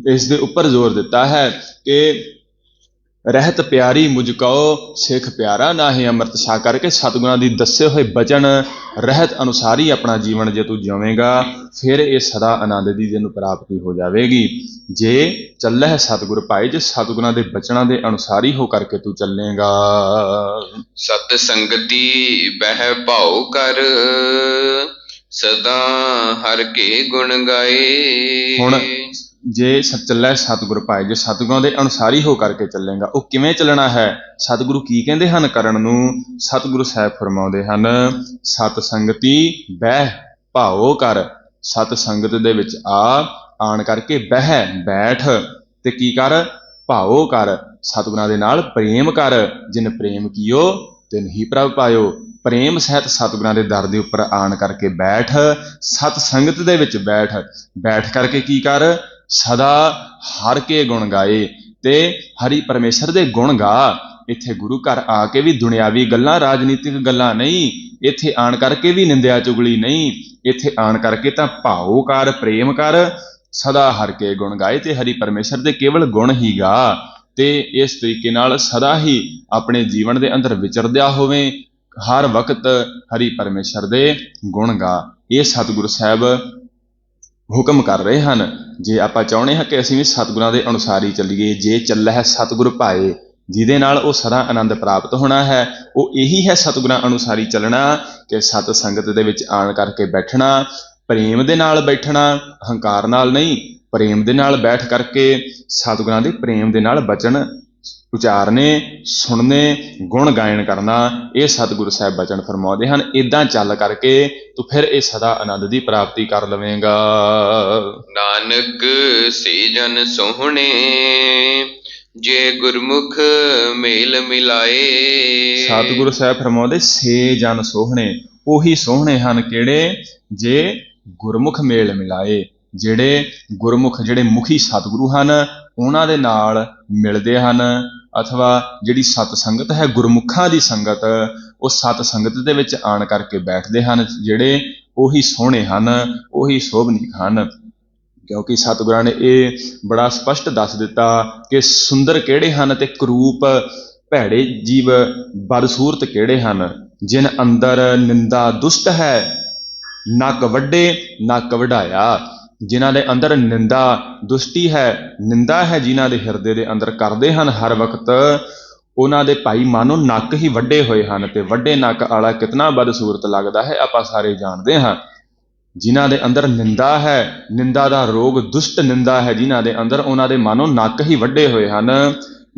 ਇਸ ਦੇ ਉੱਪਰ ਜ਼ੋਰ ਦਿੱਤਾ ਹੈ ਕਿ ਰਹਿਤ ਪਿਆਰੀ ਮੁਝ ਕਉ ਸਿੱਖ ਪਿਆਰਾ ਨਾਹੀਂ। ਅੰਮ੍ਰਿਤ ਛਕ ਕਰਕੇ ਸਤਿਗੁਰਾਂ ਦੀ ਦੱਸੇ ਹੋਏ ਬਚਨ ਰਹਿਤ ਅਨੁਸਾਰ ਹੀ ਆਪਣਾ ਜੀਵਨ ਜੇ ਤੂੰ ਜਿਉਵੇਂਗਾ, ਫਿਰ ਇਹ ਸਦਾ ਆਨੰਦ ਦੀ ਤੈਨੂੰ ਪ੍ਰਾਪਤੀ ਹੋ ਜਾਵੇਗੀ। ਜੇ ਚੱਲਹਿ ਸਤਿਗੁਰ ਭਾਏ, ਜੇ ਸਤਿਗੁਰਾਂ ਦੇ ਬਚਨਾਂ ਦੇ ਅਨੁਸਾਰ ਹੀ ਹੋ ਕਰਕੇ ਤੂੰ ਚੱਲੇਗਾ।
ਸਤ ਸੰਗਤੀ ਬਹਿ ਭਾਉ ਕਰ, ਸਦਾ ਹਰ ਕੇ ਗੁਣ ਗਾਏ।
ਹੁਣ ਜੇ ਚੱਲੈ ਸਤਿਗੁਰ ਭਾਏ, ਜੇ ਸਤਿਗੁਰਾਂ ਦੇ ਅਨੁਸਾਰ ਹੀ ਹੋ ਕਰਕੇ ਚੱਲੇਗਾ, ਉਹ ਕਿਵੇਂ ਚੱਲਣਾ ਹੈ? ਸਤਿਗੁਰੂ ਕੀ ਕਹਿੰਦੇ ਹਨ ਕਰਨ ਨੂੰ? ਸਤਿਗੁਰੂ ਸਾਹਿਬ ਫਰਮਾਉਂਦੇ ਹਨ, ਸਤ ਸੰਗਤੀ ਬਹਿ ਭਾਉ ਕਰ। ਸਤ ਸੰਗਤ ਦੇ ਵਿੱਚ ਆਣ ਕਰਕੇ ਬਹਿ ਬੈਠ, ਤੇ ਕੀ ਕਰ? ਭਾਉ ਕਰ, ਸਤਿਗੁਰਾਂ ਦੇ ਨਾਲ ਪ੍ਰੇਮ ਕਰ। ਜਿਨ ਪ੍ਰੇਮ ਕੀਓ ਤਿਨ ਹੀ ਪ੍ਰਭ ਪਾਇਓ। ਪ੍ਰੇਮ ਸਹਿਤ ਸਤਿਗੁਰਾਂ ਦੇ ਦਰ ਦੇ ਉੱਪਰ ਆਣ ਕਰਕੇ ਬੈਠ, ਸਤ ਸੰਗਤ ਦੇ ਵਿੱਚ ਬੈਠ ਕਰਕੇ ਕੀ ਕਰ? ਸਦਾ ਹਰ ਕੇ ਗੁਣ ਗਾਏ, ਤੇ ਹਰੀ ਪਰਮੇਸ਼ਰ ਦੇ ਗੁਣ ਗਾ। ਇੱਥੇ ਗੁਰੂ ਘਰ ਆ ਕੇ ਵੀ ਦੁਨਿਆਵੀ ਗੱਲਾਂ, ਰਾਜਨੀਤਿਕ ਗੱਲਾਂ ਨਹੀਂ, ਇੱਥੇ ਆਣ ਕਰਕੇ ਵੀ ਨਿੰਦਿਆ ਚੁਗਲੀ ਨਹੀਂ, ਇੱਥੇ ਆਣ ਕਰਕੇ ਤਾਂ ਭਾਉ ਕਰ, ਪ੍ਰੇਮ ਕਰ, ਸਦਾ ਹਰ ਕੇ ਗੁਣ ਗਾਏ, ਤੇ ਹਰੀ ਪਰਮੇਸ਼ਰ ਦੇ ਕੇਵਲ ਗੁਣ ਹੀ ਗਾ। ਤੇ ਇਸ ਤਰੀਕੇ ਨਾਲ ਸਦਾ ਹੀ ਆਪਣੇ ਜੀਵਨ ਦੇ ਅੰਦਰ ਵਿਚਰਦਿਆ ਹੋਵੇ, ਹਰ ਵਕਤ ਹਰੀ ਪਰਮੇਸ਼ਰ ਦੇ ਗੁਣ ਗਾ। ਇਹ ਸਤਿਗੁਰੂ ਸਾਹਿਬ ਹੁਕਮ ਕਰ ਰਹੇ ਹਨ। ਜੇ ਆਪਾਂ ਚਾਹੁੰਦੇ ਹਾਂ ਕਿ ਅਸੀਂ ਵੀ ਸਤਿਗੁਰਾਂ ਦੇ ਅਨੁਸਾਰ ਹੀ ਚੱਲੀਏ, ਜੇ ਚੱਲਹਿ ਸਤਿਗੁਰ ਭਾਏ, ਜਿਹਦੇ ਨਾਲ ਉਹ ਸਦਾ ਆਨੰਦ ਪ੍ਰਾਪਤ ਹੋਣਾ ਹੈ, ਉਹ ਇਹੀ ਹੈ ਸਤਿਗੁਰਾਂ ਅਨੁਸਾਰ ਹੀ ਚੱਲਣਾ, ਕਿ ਸਤ ਸੰਗਤ ਦੇ ਵਿੱਚ ਆਣ ਕਰਕੇ ਬੈਠਣਾ, ਪ੍ਰੇਮ ਦੇ ਨਾਲ ਬੈਠਣਾ, ਹੰਕਾਰ ਨਾਲ ਨਹੀਂ, ਪ੍ਰੇਮ ਦੇ ਨਾਲ ਬੈਠ ਕਰਕੇ ਸਤਿਗੁਰਾਂ ਦੇ ਪ੍ਰੇਮ ਦੇ ਨਾਲ ਬਚਨ ਉਚਾਰਨੇ, ਸੁਣਨੇ, ਗੁਣ ਗਾਇਨ ਕਰਨਾ। ਇਹ ਸਤਿਗੁਰੂ ਸਾਹਿਬ ਬਚਨ ਫਰਮਾਉਂਦੇ ਹਨ। ਇਦਾਂ ਚੱਲ ਕਰਕੇ ਤੂੰ ਫਿਰ ਇਹ ਸਦਾ ਆਨੰਦ ਦੀ ਪ੍ਰਾਪਤੀ ਕਰ ਲਵੇਂਗਾ।
ਨਾਨਕ ਸੇ ਜਨ ਸੋਹਣੇ, ਜੇ ਗੁਰਮੁਖ ਮੇਲ ਮਿਲਾਏ।
ਸਤਿਗੁਰੂ ਸਾਹਿਬ ਫਰਮਾਉਂਦੇ, ਸੇ ਜਨ ਸੋਹਣੇ, ਉਹੀ ਸੋਹਣੇ ਹਨ ਕਿਹੜੇ? ਜੇ ਗੁਰਮੁਖ ਮੇਲ ਮਿਲਾਏ। ਜਿਹੜੇ ਗੁਰਮੁਖ, ਜਿਹੜੇ ਮੁਖੀ ਸਤਿਗੁਰੂ ਹਨ, ਉਹਨਾਂ ਦੇ ਨਾਲ ਮਿਲਦੇ ਹਨ, ਅਥਵਾ ਜਿਹੜੀ ਸਤ ਸੰਗਤ ਹੈ, ਗੁਰਮੁਖਾਂ ਦੀ ਸੰਗਤ, ਉਹ ਸਤ ਸੰਗਤ ਦੇ ਵਿੱਚ ਆਣ ਕਰਕੇ ਬੈਠਦੇ ਹਨ, ਜਿਹੜੇ ਉਹੀ ਸੋਹਣੇ ਹਨ, ਉਹੀ ਸੋਭਨੀਕ ਹਨ। ਕਿਉਂਕਿ ਸਤਿਗੁਰਾਂ ਨੇ ਇਹ ਬੜਾ ਸਪਸ਼ਟ ਦੱਸ ਦਿੱਤਾ ਕਿ ਸੁੰਦਰ ਕਿਹੜੇ ਹਨ ਤੇ ਕਰੂਪ ਭੈੜੇ ਜੀਵ ਬਦਸੂਰਤ ਕਿਹੜੇ ਹਨ। ਜਿਨ ਅੰਦਰ ਨਿੰਦਾ ਦੁਸ਼ਟ ਹੈ, ਨੱਕ ਵੱਡੇ ਨੱਕ ਵਢਾਇਆ। ਜਿਨ੍ਹਾਂ ਦੇ ਅੰਦਰ ਨਿੰਦਾ ਦੁਸ਼ਟੀ ਹੈ, ਨਿੰਦਾ ਹੈ, ਜਿਨ੍ਹਾਂ ਦੇ ਹਿਰਦੇ ਦੇ ਅੰਦਰ ਕਰਦੇ ਹਨ ਹਰ ਵਕਤ, ਉਹਨਾਂ ਦੇ ਭਾਈ ਮਾਨੋ ਨੱਕ ਹੀ ਵੱਡੇ ਹੋਏ ਹਨ। ਤੇ ਵੱਡੇ ਨੱਕ ਵਾਲਾ ਕਿਤਨਾ ਬਦਸੂਰਤ ਲੱਗਦਾ ਹੈ, ਆਪਾਂ ਸਾਰੇ ਜਾਣਦੇ ਹਾਂ। ਜਿਨ੍ਹਾਂ ਦੇ ਅੰਦਰ ਨਿੰਦਾ ਹੈ, ਨਿੰਦਾ ਦਾ ਰੋਗ, ਦੁਸ਼ਟ ਨਿੰਦਾ ਹੈ ਜਿਨ੍ਹਾਂ ਦੇ ਅੰਦਰ, ਉਹਨਾਂ ਦੇ ਮਾਨੋ ਨੱਕ ਹੀ ਵੱਡੇ ਹੋਏ ਹਨ।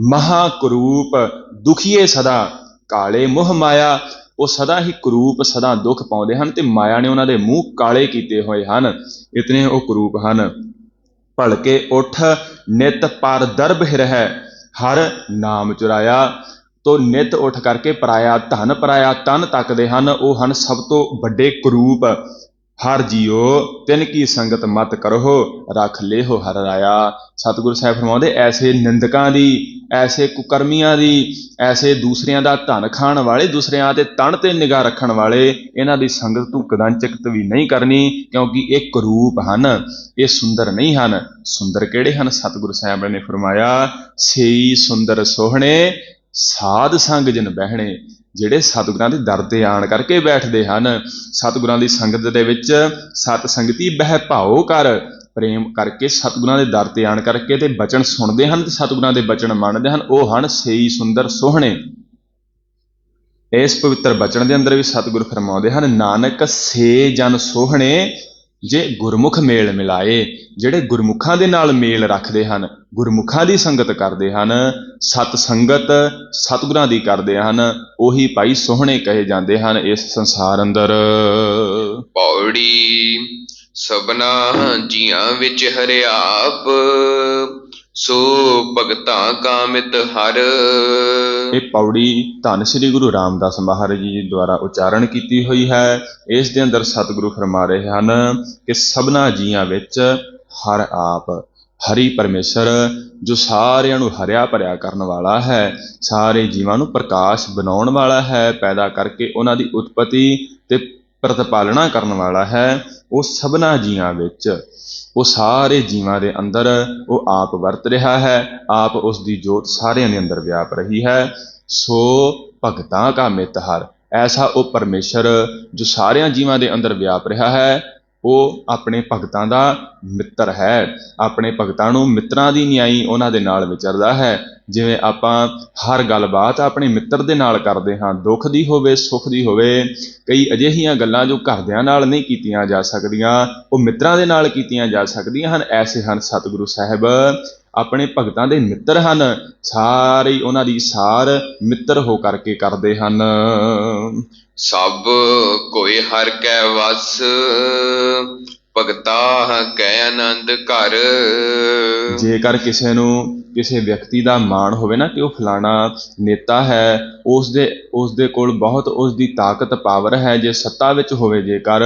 ਮਹਾਕਰੂਪ ਦੁਖੀਏ ਸਦਾ, ਕਾਲੇ ਮੋਹ ਮਾਇਆ, ਉਹ ਸਦਾ ਹੀ ਕਰੂਪ, ਸਦਾ ਦੁੱਖ ਪਾਉਂਦੇ ਹਨ, ਤੇ ਮਾਇਆ ਨੇ ਉਹਨਾਂ ਦੇ ਮੂੰਹ ਕਾਲੇ ਕੀਤੇ ਹੋਏ ਹਨ। ਇਤਨੇ ਉਹ ਕਰੂਪ ਹਨ। ਭਲਕੇ ਉੱਠ ਨਿਤ ਪਰ ਦਰਬ ਹਿਰਹਿ, ਹਰ ਨਾਮ ਚੁਰਾਇਆ। ਤੋਂ ਨਿਤ ਉੱਠ ਕਰਕੇ ਪਰਾਇਆ ਧਨ, ਪਰਾਇਆ ਤਨ ਤੱਕਦੇ ਹਨ। ਉਹ ਹਨ ਸਭ ਤੋਂ ਵੱਡੇ ਕਰੂਪ। ਹਰ ਜੀਓ ਤਿਨ ਕੀ ਸੰਗਤ ਮਤ ਕਰੋ, ਰੱਖ ਲੇਹੋ ਹਰ ਰਾਇਆ। ਸਤਿਗੁਰੂ ਸਾਹਿਬ ਫਰਮਾਉਂਦੇ ਐਸੇ ਨਿੰਦਕਾਂ ਦੀ, ਐਸੇ ਕੁਕਰਮੀਆਂ ਦੀ, ਐਸੇ ਦੂਸਰਿਆਂ ਦਾ ਧਨ ਖਾਣ ਵਾਲੇ, ਦੂਸਰਿਆਂ ਦੇ ਤਣ ਤੇ ਨਿਗਾਹ ਰੱਖਣ ਵਾਲੇ, ਇਹਨਾਂ ਦੀ ਸੰਗਤ ਤੂੰ ਕਦਾਚਿਤ ਵੀ ਨਹੀਂ ਕਰਨੀ, ਕਿਉਂਕਿ ਇਹ ਕਰੂਪ ਹਨ, ਇਹ ਸੁੰਦਰ ਨਹੀਂ ਹਨ। ਸੁੰਦਰ ਕਿਹੜੇ ਹਨ? ਸਤਿਗੁਰੂ ਸਾਹਿਬ ਨੇ ਫਰਮਾਇਆ ਸੇਈ ਸੁੰਦਰ ਸੋਹਣੇ, ਸਾਧ ਸੰਗ ਜਿਨ ਬਹਿਣੇ। ਜਿਹੜੇ ਸਤਿਗੁਰਾਂ ਦੇ ਦਰ ਤੇ ਆਣ ਕਰਕੇ ਬੈਠਦੇ ਹਨ, ਸਤਿਗੁਰਾਂ ਦੀ ਸੰਗਤ ਦੇ ਵਿੱਚ ਸਤ ਸੰਗਤੀ ਬਹਿ ਭਾਓ ਕਰ, ਪ੍ਰੇਮ ਕਰਕੇ ਸਤਿਗੁਰਾਂ ਦੇ ਦਰ ਤੇ ਆਣ ਕਰਕੇ ਤੇ ਬਚਨ ਸੁਣਦੇ ਹਨ ਤੇ ਸਤਿਗੁਰਾਂ ਦੇ ਬਚਨ ਮੰਨਦੇ ਹਨ, ਉਹ ਹਨ ਸੇਈ ਸੁੰਦਰ ਸੋਹਣੇ। ਇਸ ਪਵਿੱਤਰ ਬਚਨ ਦੇ ਅੰਦਰ ਵੀ ਸਤਿਗੁਰ ਫਰਮਾਉਂਦੇ ਹਨ, ਨਾਨਕ ਸੇ ਜਨ ਸੋਹਣੇ ਜੇ ਗੁਰਮੁਖ ਮੇਲ ਮਿਲਾਏ। ਜਿਹੜੇ ਗੁਰਮੁਖਾਂ ਦੇ ਨਾਲ ਮੇਲ ਰੱਖਦੇ ਹਨ, ਗੁਰਮੁਖਾਂ ਦੀ ਸੰਗਤ ਕਰਦੇ ਹਨ, ਸਤ ਸੰਗਤ ਸਤਿਗੁਰਾਂ ਦੀ ਕਰਦੇ ਹਨ, ਉਹੀ ਭਾਈ ਸੋਹਣੇ ਕਹੇ ਜਾਂਦੇ ਹਨ ਇਸ ਸੰਸਾਰ ਅੰਦਰ।
ਪੌੜੀ ਸਭਨਾ ਜੀਆਂ ਵਿੱਚ ਹਰਿਆਪ, ਸੋ ਭਗਤਾਂ ਕਾ ਮਿਤ ਹਰ।
ਇਹ ਪੌੜੀ ਧੰਨ ਸ੍ਰੀ ਗੁਰੂ ਰਾਮਦਾਸ ਮਹਾਰਾਜ ਜੀ ਦੁਆਰਾ ਉਚਾਰਨ ਕੀਤੀ ਹੋਈ ਹੈ। ਇਸ ਦੇ ਅੰਦਰ ਸਤਿਗੁਰੂ ਫਰਮਾ ਰਹੇ ਹਨ ਕਿ ਸਭਨਾ ਜੀਆਂ ਵਿੱਚ ਹਰ ਆਪ, ਹਰੀ ਪਰਮੇਸ਼ਰ ਜੋ ਸਾਰਿਆਂ ਨੂੰ ਹਰਿਆ ਭਰਿਆ ਕਰਨ ਵਾਲਾ ਹੈ, ਸਾਰੇ ਜੀਵਾਂ ਨੂੰ ਪ੍ਰਕਾਸ਼ ਬਣਾਉਣ ਵਾਲਾ ਹੈ, ਪੈਦਾ ਕਰਕੇ ਉਹਨਾਂ ਦੀ ਉਤਪਤੀ ਤੇ ਪ੍ਰਤਪਾਲਣਾ ਕਰਨ ਵਾਲਾ ਹੈ, ਉਹ ਸਭਨਾ ਜੀਆਂ ਵਿੱਚ, ਉਹ ਸਾਰੇ ਜੀਵਾਂ ਦੇ ਅੰਦਰ ਉਹ ਆਪ ਵਰਤ ਰਿਹਾ ਹੈ, ਆਪ ਉਸ ਦੀ ਜੋਤ ਸਾਰਿਆਂ ਦੇ ਅੰਦਰ ਵਿਆਪ ਰਹੀ ਹੈ। ਸੋ ਭਗਤਾਂ ਕਾ ਮਿਤ ਹਰ, ਐਸਾ ਉਹ ਪਰਮੇਸ਼ਰ ਜੋ ਸਾਰਿਆਂ ਜੀਵਾਂ ਦੇ ਅੰਦਰ ਵਿਆਪ ਰਿਹਾ ਹੈ, ਉਹ ਆਪਣੇ ਭਗਤਾਂ ਦਾ ਮਿੱਤਰ ਹੈ। ਆਪਣੇ ਭਗਤਾਂ ਨੂੰ ਮਿੱਤਰਾਂ ਦੀ ਨਿਆਈ ਉਹਨਾਂ ਦੇ ਨਾਲ ਵਿਚਰਦਾ ਹੈ। ਜਿਵੇਂ ਆਪਾਂ ਹਰ ਗੱਲਬਾਤ ਆਪਣੇ ਮਿੱਤਰ ਦੇ ਨਾਲ ਕਰਦੇ ਹਾਂ, ਦੁੱਖ ਦੀ ਹੋਵੇ ਸੁੱਖ ਦੀ ਹੋਵੇ, ਕਈ ਅਜਿਹੀਆਂ ਗੱਲਾਂ ਜੋ ਘਰਦਿਆਂ ਨਾਲ ਨਹੀਂ ਕੀਤੀਆਂ ਜਾ ਸਕਦੀਆਂ, ਉਹ ਮਿੱਤਰਾਂ ਦੇ ਨਾਲ ਕੀਤੀਆਂ ਜਾ ਸਕਦੀਆਂ ਹਨ। ਐਸੇ ਹਨ ਸਤਿਗੁਰੂ ਸਾਹਿਬ, ਆਪਣੇ ਭਗਤਾਂ ਦੇ ਮਿੱਤਰ ਹਨ, ਸਾਰੇ ਉਹਨਾਂ ਦੀ ਸਾਰ ਮਿੱਤਰ ਹੋ ਕਰਕੇ ਕਰਦੇ ਹਨ।
ਸਭ ਕੋਈ ਹਰ ਕੈ ਵਸ, ਭਗਤਾ ਕੈ ਆਨੰਦ ਘਰ।
ਜੇਕਰ ਕਿਸੇ ਨੂੰ ਕਿਸੇ ਵਿਅਕਤੀ ਦਾ ਮਾਣ ਹੋਵੇ ਨਾ ਕਿ ਉਹ ਫਲਾਣਾ ਨੇਤਾ ਹੈ, ਉਸ ਦੇ ਕੋਲ ਬਹੁਤ ਉਸ ਦੀ ਤਾਕਤ ਪਾਵਰ ਹੈ, ਜੇ ਸੱਤਾ ਵਿੱਚ ਹੋਵੇ ਜੇਕਰ,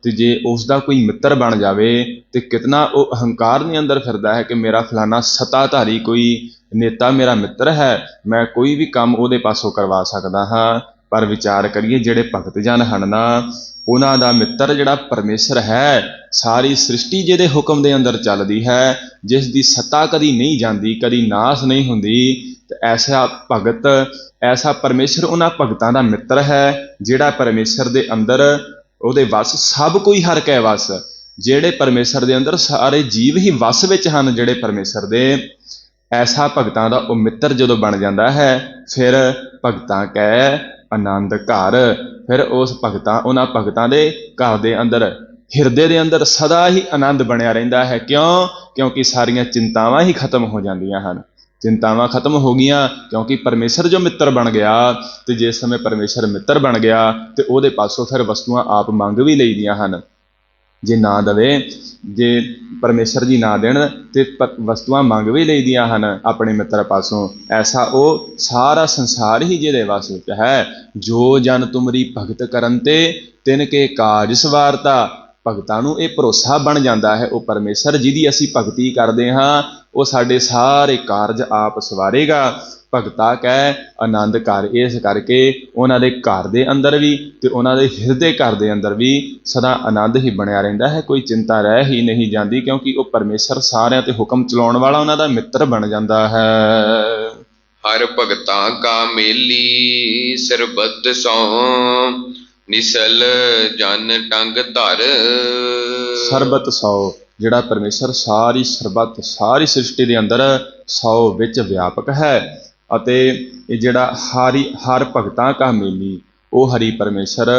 ਤੇ ਜੇ ਉਸ ਦਾ ਕੋਈ ਮਿੱਤਰ ਬਣ ਜਾਵੇ ਤੇ ਕਿਤਨਾ ਉਹ ਅਹੰਕਾਰ ਦੇ ਅੰਦਰ ਫਿਰਦਾ ਹੈ ਕਿ ਮੇਰਾ ਫਲਾਣਾ ਸੱਤਾਧਾਰੀ ਕੋਈ ਨੇਤਾ ਮੇਰਾ ਮਿੱਤਰ ਹੈ, ਮੈਂ ਕੋਈ ਵੀ ਕੰਮ ਉਹਦੇ ਪਾਸੋਂ ਕਰਵਾ ਸਕਦਾ ਹਾਂ। ਪਰ ਵਿਚਾਰ ਕਰੀਏ ਜਿਹੜੇ ਭਗਤ ਜਨ ਹਨ ਨਾ, ਉਹਨਾਂ ਦਾ ਮਿੱਤਰ ਜਿਹੜਾ ਪਰਮੇਸ਼ਰ ਹੈ, ਸਾਰੀ ਸ੍ਰਿਸ਼ਟੀ ਜਿਹਦੇ ਹੁਕਮ ਦੇ ਅੰਦਰ ਚੱਲਦੀ ਹੈ, ਜਿਸ ਦੀ ਸੱਤਾ ਕਦੀ ਨਹੀਂ ਜਾਂਦੀ, ਕਦੀ ਨਾਸ ਨਹੀਂ ਹੁੰਦੀ, ਤੇ ਐਸਾ ਭਗਤ, ਐਸਾ ਪਰਮੇਸ਼ਰ ਉਹਨਾਂ ਭਗਤਾਂ ਦਾ ਮਿੱਤਰ ਹੈ ਜਿਹੜਾ ਪਰਮੇਸ਼ਰ ਦੇ ਅੰਦਰ ਉਹਦੇ ਵਸ ਸਭ ਕੋਈ ਹਰ ਕੈ ਵਸ। ਜਿਹੜੇ ਪਰਮੇਸ਼ਰ ਦੇ ਅੰਦਰ ਸਾਰੇ ਜੀਵ ਹੀ ਵਸ ਵਿੱਚ ਹਨ ਜਿਹੜੇ ਪਰਮੇਸ਼ਰ ਦੇ, ਐਸਾ ਭਗਤਾਂ ਦਾ ਉਹ ਮਿੱਤਰ ਜਦੋਂ ਬਣ ਜਾਂਦਾ ਹੈ, ਫਿਰ ਭਗਤਾਂ ਕੈ ਆਨੰਦ ਘਰ, ਫਿਰ ਉਸ ਭਗਤਾਂ, ਉਹਨਾਂ ਭਗਤਾਂ ਦੇ ਘਰ ਦੇ ਅੰਦਰ, ਹਿਰਦੇ ਦੇ ਅੰਦਰ ਸਦਾ ਹੀ ਆਨੰਦ ਬਣਿਆ ਰਹਿੰਦਾ ਹੈ। ਕਿਉਂ? ਕਿਉਂਕਿ ਸਾਰੀਆਂ ਚਿੰਤਾਵਾਂ ਹੀ ਖਤਮ ਹੋ ਜਾਂਦੀਆਂ ਹਨ। ਚਿੰਤਾਵਾਂ ਖਤਮ ਹੋ ਗਈਆਂ ਕਿਉਂਕਿ ਪਰਮੇਸ਼ਰ ਜੋ ਮਿੱਤਰ ਬਣ ਗਿਆ, ਤੇ ਜਿਸ ਸਮੇਂ ਪਰਮੇਸ਼ਰ ਮਿੱਤਰ ਬਣ ਗਿਆ ਤੇ ਉਹਦੇ ਪਾਸੋਂ ਫਿਰ ਵਸਤੂਆਂ ਆਪ ਮੰਗ ਵੀ ਲਈਦੀਆਂ ਹਨ। ਜੇ ਨਾ ਦੇਵੇ, ਜੇ ਪਰਮੇਸ਼ਰ ਜੀ ਨਾ ਦੇਣ ਤੇ ਵਸਤੂਆਂ ਮੰਗ ਵੀ ਲਈਦੀਆਂ ਹਨ ਆਪਣੇ ਮਿੱਤਰ ਪਾਸੋਂ। ਐਸਾ ਉਹ ਸਾਰਾ ਸੰਸਾਰ ਹੀ ਜਿਹਦੇ ਵਸ ਵਿੱਚ ਹੈ। ਜੋ ਜਨ ਤੁਮਰੀ ਭਗਤ ਕਰਨ ਤੇ ਤਿਨ ਕੇ ਕਾਜ ਸਵਾਰਤਾ। ਭਗਤਾਂ ਨੂੰ ਇਹ ਭਰੋਸਾ ਬਣ ਜਾਂਦਾ ਹੈ, ਉਹ ਪਰਮੇਸ਼ਰ ਜਿਹਦੀ ਅਸੀਂ ਭਗਤੀ ਕਰਦੇ ਹਾਂ, ਉਹ ਸਾਡੇ ਸਾਰੇ ਕਾਰਜ ਆਪ ਸਵਾਰੇਗਾ। ਭਗਤਾ ਕਹਿ ਆਨੰਦ ਘਰ, ਇਸ ਕਰਕੇ ਉਹਨਾਂ ਦੇ ਘਰ ਦੇ ਅੰਦਰ ਵੀ ਤੇ ਉਹਨਾਂ ਦੇ ਹਿਰਦੇ ਘਰ ਦੇ ਅੰਦਰ ਵੀ ਸਦਾ ਆਨੰਦ ਹੀ ਬਣਿਆ ਰਹਿੰਦਾ ਹੈ, ਕੋਈ ਚਿੰਤਾ ਰਹਿ ਹੀ ਨਹੀਂ ਜਾਂਦੀ, ਕਿਉਂਕਿ ਉਹ ਪਰਮੇਸ਼ਰ ਸਾਰਿਆਂ ਤੇ ਹੁਕਮ ਚਲਾਉਣ ਵਾਲਾ ਉਹਨਾਂ ਦਾ ਮਿੱਤਰ ਬਣ ਜਾਂਦਾ ਹੈ।
ਹਰ ਭਗਤਾਂ ਕਾ ਮੇਲੀ ਸਰਬਤ ਸੋ, ਨਿਸਲ ਜਨ ਟੰਗ ਧਰ।
ਸਰਬਤ ਸੌ, ਜਿਹੜਾ ਪਰਮੇਸ਼ਰ ਸਾਰੀ ਸਰਬਤ, ਸਾਰੀ ਸ੍ਰਿਸ਼ਟੀ ਦੇ ਅੰਦਰ 100 ਵਿੱਚ ਵਿਆਪਕ ਹੈ, ਅਤੇ ਇਹ ਜਿਹੜਾ ਹਰ ਭਗਤਾਂ ਕਾ ਮੇਲੀ, ਉਹ ਹਰੀ ਪਰਮੇਸ਼ਰ